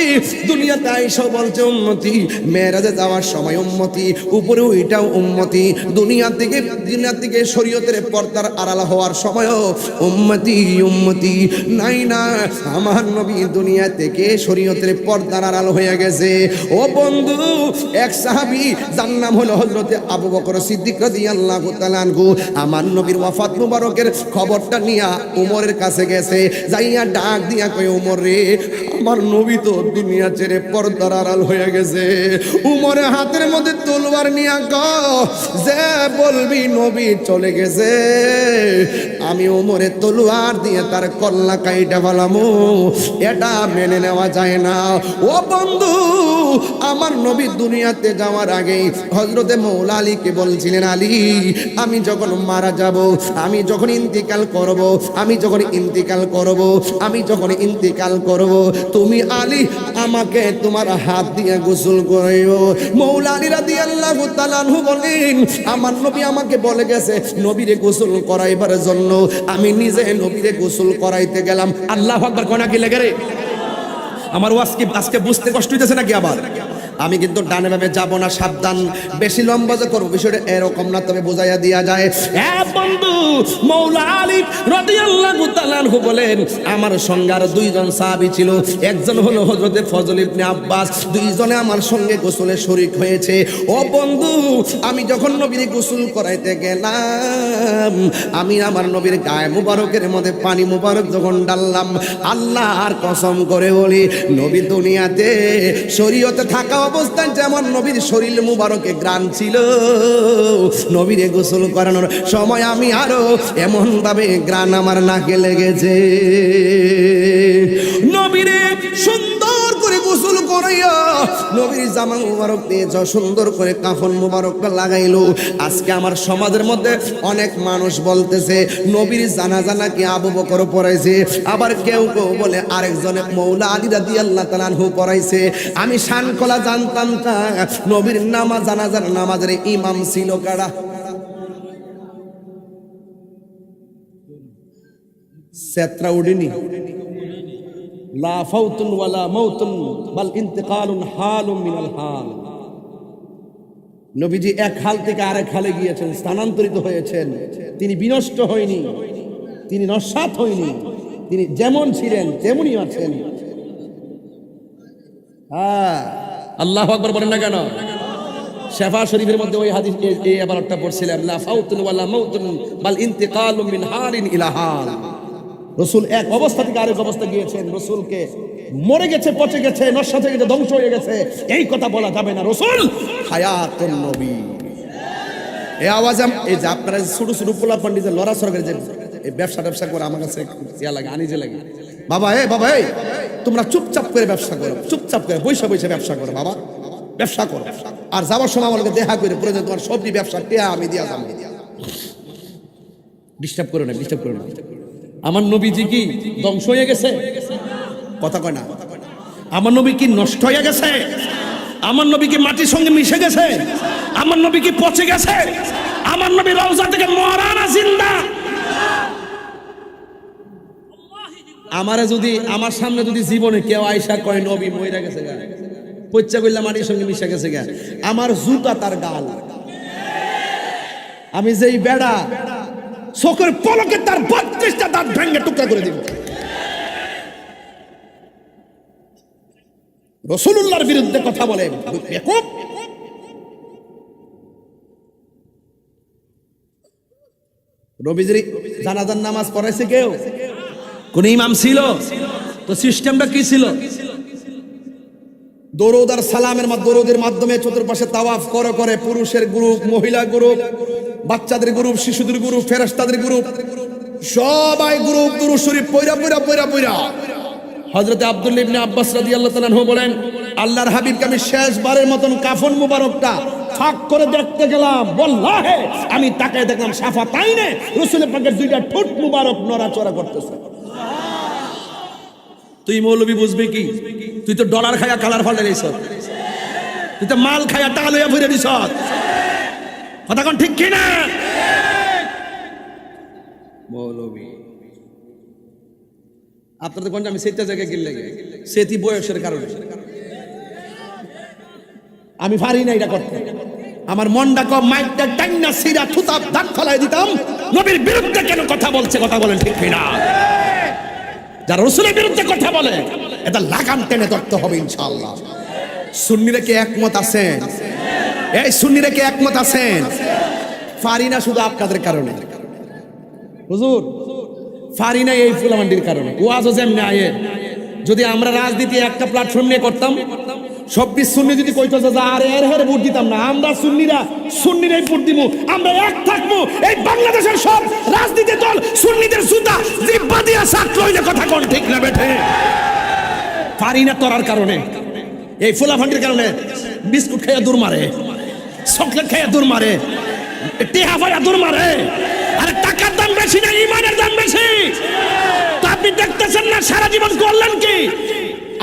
A: দুনিয়াতে আইসা বলছে উম্মতি, মেরাজে যাওয়ার সময় উম্মতি, উপরে ওইটাও উম্মতি, দুনিয়া থেকে শরীয়তের পর্দার আড়াল হওয়ার সময়ও উম্মতি উম্মতি। নাই না, আমার নবী দুনিয়া থেকে শরীয়তের পর্দার আড়াল হয়ে গেছে। ও বন্ধু, এক সাহাবী যার নাম হলো হযরতে আবু বকর সিদ্দিক রাদিয়াল্লাহু তাআলা আনহু, আমার নবীর ওয়াফাত মুবারকের খবরটা নিয়া উমরের কাছে গেছে, যাইয়া ডাক দিয়া কই উমর রে, আমার নবী তো দুনিয়া ছেড়ে পর্দার আড়াল হয়ে গেছে। উমরের হাতের মধ্যে তলোয়ার নিয়া যে বলবি নবী চলে গেছে, আমি উমরের তলোয়ার দিয়ে তার কল্লা কাইটা ফেলামু, এটা মেনে নেওয়া যায় না। ও বন্ধু, আমার নবী দুনিয়াতে যাওয়ার আগে হযরতে মৌলা আলীকে বলছিলেন, আলী আমি যখন মারা যাব, আমি যখন ইন্তিকাল করব, আমি যখন ইন্তিকাল করব, তুমি আলী আমাকে তোমার হাত দিয়ে গোসল করাইও। মৌলা আলী রাদিয়াল্লাহু তাআলা আনহু বলেন, আমার নবী আমাকে বলে গেছে নবীরে গোসল করাইবার জন্য, আমি নিজে নবীরে গোসল করাইতে গেলাম। আল্লাহু আকবার কোনা কি লেগে রে? আমার আজকে বুঝতে কষ্ট হইতেছে নাকি? আবার আমি কিন্তু ডানে ভাবে যাব না, সাবধান, বেশি লম্বা যে করব বিষয়টা এরকম না, তবে বোঝাইয়া দিয়া যায়। বন্ধু, মৌলা আলী রাদিয়াল্লাহু তাআলা আনহু বলেন, আমার সঙ্গে আর দুইজন সাহাবী ছিল, একজন হলো হযরতে ফজল ইবনে আব্বাস, দুইজনে আমার সঙ্গে গোসলে শরীক হয়েছে। ও বন্ধু, আমি যখন নবীর গোসল করাইতে গেলাম, আমি আমার নবীর গায়ে মুবারকের মধ্যে পানি মুবারক যখন ডাললাম, আল্লাহর কসম করে বলি, নবী দুনিয়াতে শরীয়তে থাকা অবস্থায় যেমন নবীর শরীর মুবারকে গ্রাণ ছিল, নবীরে গোসল করানোর সময় আমি আরো এমন ভাবে গ্রাণ আমার নাকে লেগেছে। নবীরে সুন্দর করে গোসল করাইয়া নবীর জামা মুবারক দিয়ে সুন্দর করে কাফন মুবারকটা লাগাইলো। আজকে আমার সমাজের মধ্যে অনেক মানুষ বলতেছে নবীর জানাজা নাকি আবু বকর পড়াইছে, আবার কেউ কেউ বলে আরেকজনে মৌলা আলী রাদিয়াল্লাহু তাআলা আনহু পড়াইছে। আমি শানকলা জানতাম না নবীর জানাজার নামাজের ইমাম ছিল কারা? সেত্রা উডিনি, লা ফাউতুন ওয়ালা মাউতুন বাল ইন্তিকালুন হালুম মিনাল হাল। নবীজি এক হাল থেকে আরেক হালে গিয়েছেন, স্থানান্তরিত হয়েছেন। তিনি বিনষ্ট হয়নি, তিনি নস্যাৎ হয়নি, তিনি যেমন ছিলেন তেমনই আছেন। হ্যাঁ, আল্লাহু আকবার বলেন না কেন? শেফা শরীফের মধ্যে ওই হাদিস এই আবারটা পড়ছিলাম, লা ফাউতুন ওয়ালা মাউতুন বাল ইন্তিকালুম মিন হালিন ইলা হাল। রাসূল এক অবস্থা থেকে আরেক অবস্থা গিয়েছেন। রাসূলকে মরে গেছে, পচে গেছে, নস্যাৎ হয়ে গেছে, ধ্বংস হয়ে গেছে, এই কথা বলা যাবে না। রাসূল হায়াতুন নবী। এই আওয়াজ এই যে আপনারা ছোট ছোট পোলা পান্ডিতে লড়া সরকার যে এই ব্যবসা করে আমার কাছে ইয়া লাগে, আনিজে লাগে। বাবা এই তোমরা চুপচাপ করে ব্যবসা করো, চুপচাপ করে বৈশা ব্যবসা করো বাবা, ব্যবসা করো। আর যাওয়ার সময় আমাকে দেখা করে প্রয়োজন তোমার সবজি ব্যবসা টেয়া আমি দিয়া যাবো। ডিস্টার্ব করো না। আমার নবীজি কি ধ্বংস হয়ে গেছে? কথা কয় না। আমার নবী কি নষ্ট হয়ে গেছে? আমার নবী কি মাটির সঙ্গে মিশে গেছে? আমার নবী কি পচে গেছে? আমার নবী রওজা থেকে মরা না জিন্দা? আমার সামনে যদি জীবনে কেউ আয়সা কয় নবী মইরা গেছে গা, পচ্চা কইলা মাটির সঙ্গে মিশে গেছে গা, আমার জুতা তার গাল। আমি যেই বেড়া চোখের পলকে তার 32টা দাঁত ভেঙে টুকরা করে দিব। রাসূলুল্লাহর বিরুদ্ধে কথা বলে বেকুব। নবীজির জানাজার নামাজ পড়াইছে কেউ? কোন ইমাম ছিল? তো সিস্টেমটা কি ছিল? দরুদ আর সালামের দরুদের মাধ্যমে চতুর্পাশে তাওয়াফ করে পুরুষের গ্রুপ, মহিলা গ্রুপ, বাচ্চাদের গ্রুপ, শিশুদের গ্রুপ, ফেরেশতাদের গ্রুপ, সবাই গ্রুপ দুরূদ শরীফ পয়রা। হযরত আব্দুল্লাহ ইবনে আব্বাস রাদিয়াল্লাহু তাআলা আনহু বলেন, আল্লাহর হাবিবকে আমি শেষবারের মতন কাফন মুবারকটা ফাঁক করে দেখতে গেলাম, ওয়াল্লাহি আমি তাকায় দেখলাম শাফাতাইনে রাসূলের পাকের দুইটা ঠোঁট মুবারক নড়াচড়া করতেছে। তুই মৌলবি বুঝবি কি? তুই তো ডলার খায়া কালার ফাল্টে গেছ।
B: তুই তো মাল খাইয়া টাকা লইয়া ভরে দিছ কথা কোন ঠিক কিনা মৌলবী আপনাদের কোনটা আমি সেটা জায়গায় গেলে সেটি বয়সের কারণে আমি পারি না এটা করতে আমার মনটা কম মাইকটা টাইনা সিরা থুতা দাঁত ফলাই দিতাম নবীর বিরুদ্ধে কেন কথা বলছে কথা বলেন ঠিক কিনা যারা রাসূলের বিরুদ্ধে কথা বলে এটা লাগাম টেনে ধরতে হবে ইনশাআল্লাহ সুন্নিরা কি একমত আছেন এই সুন্নিরা কি একমত আছেন পারি না শুধু আপনাদের কারণে হুজুর পারি না এই ফুলামান্ডির কারণে ওয়াজও যেমনি আয়ে যদি আমরা রাজনীতি একটা প্ল্যাটফর্ম নিয়ে করতাম 26 সুন্নি যদি কইতো যে আরে এর ভোট দিতাম না আমরা সুন্নিরাই ভোট দিব আমরা এক থাকবো এই বাংলাদেশের সব রাজনীতি দল সুন্নিদের জুতা জিব্বা দিয়া সাত লইলে কথা কোন ঠিক না বেঠে পারি না তোরার কারণে এই ফুলাফান্ডির কারণে বিস্কুট খাইয়া দূর মারে চকলেট খাইয়া দূর মারে টেহা ফাইয়া দূর মারে আরে টাকার দাম বেশি না ইমানের দাম বেশি তো আপনি দেখতেছেন না সারা জীবন করলেন কি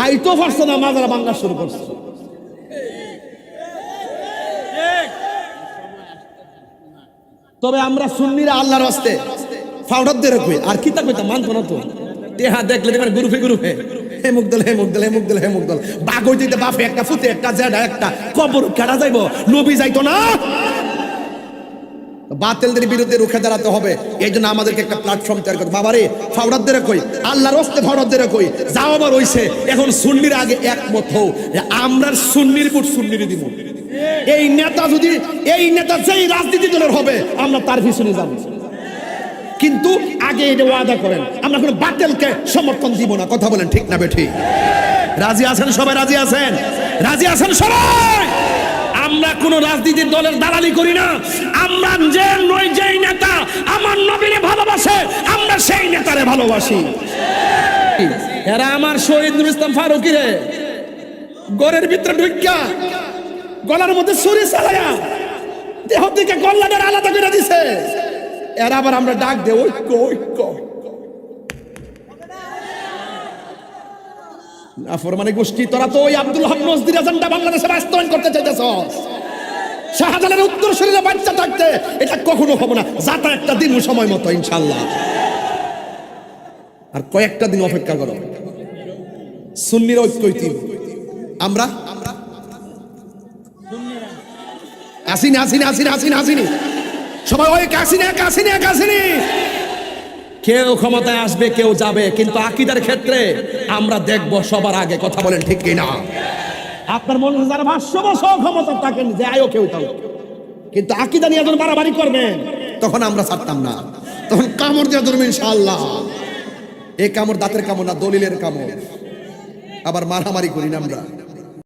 B: আইতো পারছে না মাজারা ভাঙা শুরু করছে তবে আমরা সুন্নিরা আল্লাহর রাস্তে ফাউডার দিয়ে রাখবে আর কি তা কইতা মানতো না তো টেহা দেখলে দেখবেন গ্রুপে হে মুখ দল বাঘ হইতে বাপে একটা ফুতে একটা জেডা একটা কবর কাটা যাইব নবী যাইতো না বাতিলদের বিরুদ্ধে রুখে দাঁড়াতে হবে এই জন্য আমাদেরকে একটা প্ল্যাটফর্ম তৈরি করতে বাবারে ফাউডারদের কই আল্লাহর রাস্তে ফাউডারদের কই যাও আবার হইছে এখন সুন্নির আগে একমত হও আমরা সুন্নির ভোট সুন্নিরই দিব এই নেতা যেই রাজনীতি দলের হবে আমরা তার পিছনে যাব কিন্তু আগে এটা ওয়াদা করেন আমরা কোনো বাতিলকে সমর্থন দিব না কথা বলেন ঠিক না বেঠিক রাজি আছেন সবাই রাজি আছেন সবাই আমরা কোন রাজনীতির দলের দালালি করি না আমরা যেই নেতা আমার নবীরে ভালোবাসে আমরা সেই নেতারে ভালোবাসি এরা আমার শহীদ নুরুল ইসলাম ফারুকী রে গরের ভিতরে ঢুকিয়া গলার মধ্যে ছুরি চালায়া দেহ থেকে গল্লাটা আলাদা করে দিছে এরা আবার আমরা ডাক দে ঐক্য নাফরমানি গোষ্ঠী তোরা তো ওই আব্দুল হক নজদির এজেন্ডা বাংলাদেশে বাস্তবায়ন করতে চাইতেছস শাহজালালের উত্তর শরীরে বাচ্চা থাকতে এটা কখনো হবে না যাতা একটা দিন সময় মতো ইনশাআল্লাহ আর কয়েকটা দিন অপেক্ষা করো সুন্নির ঐক্যই আমরা আসিনি সবাই ওই কাশিনি কেউ ক্ষমতায় আসবে কেউ যাবে কিন্তু আকীদার ক্ষেত্রে আমরা দেখব সবার আগে কথা বলেন ঠিক কিনা আপনার মনে হয় যারা 500 বছর ক্ষমতা থাকেন যে আয়ো কেউ তাও কিন্তু আকীদা নিয়ে যখন বাড়াবাড়ি করবেন তখন আমরা ছাড়তাম না তখন কামড় দিয়ে ধরবেন ইনশাআল্লাহ এই কামড় দাঁতের কামড় না দলিলের কামড় আবার মারামারি করি না আমরা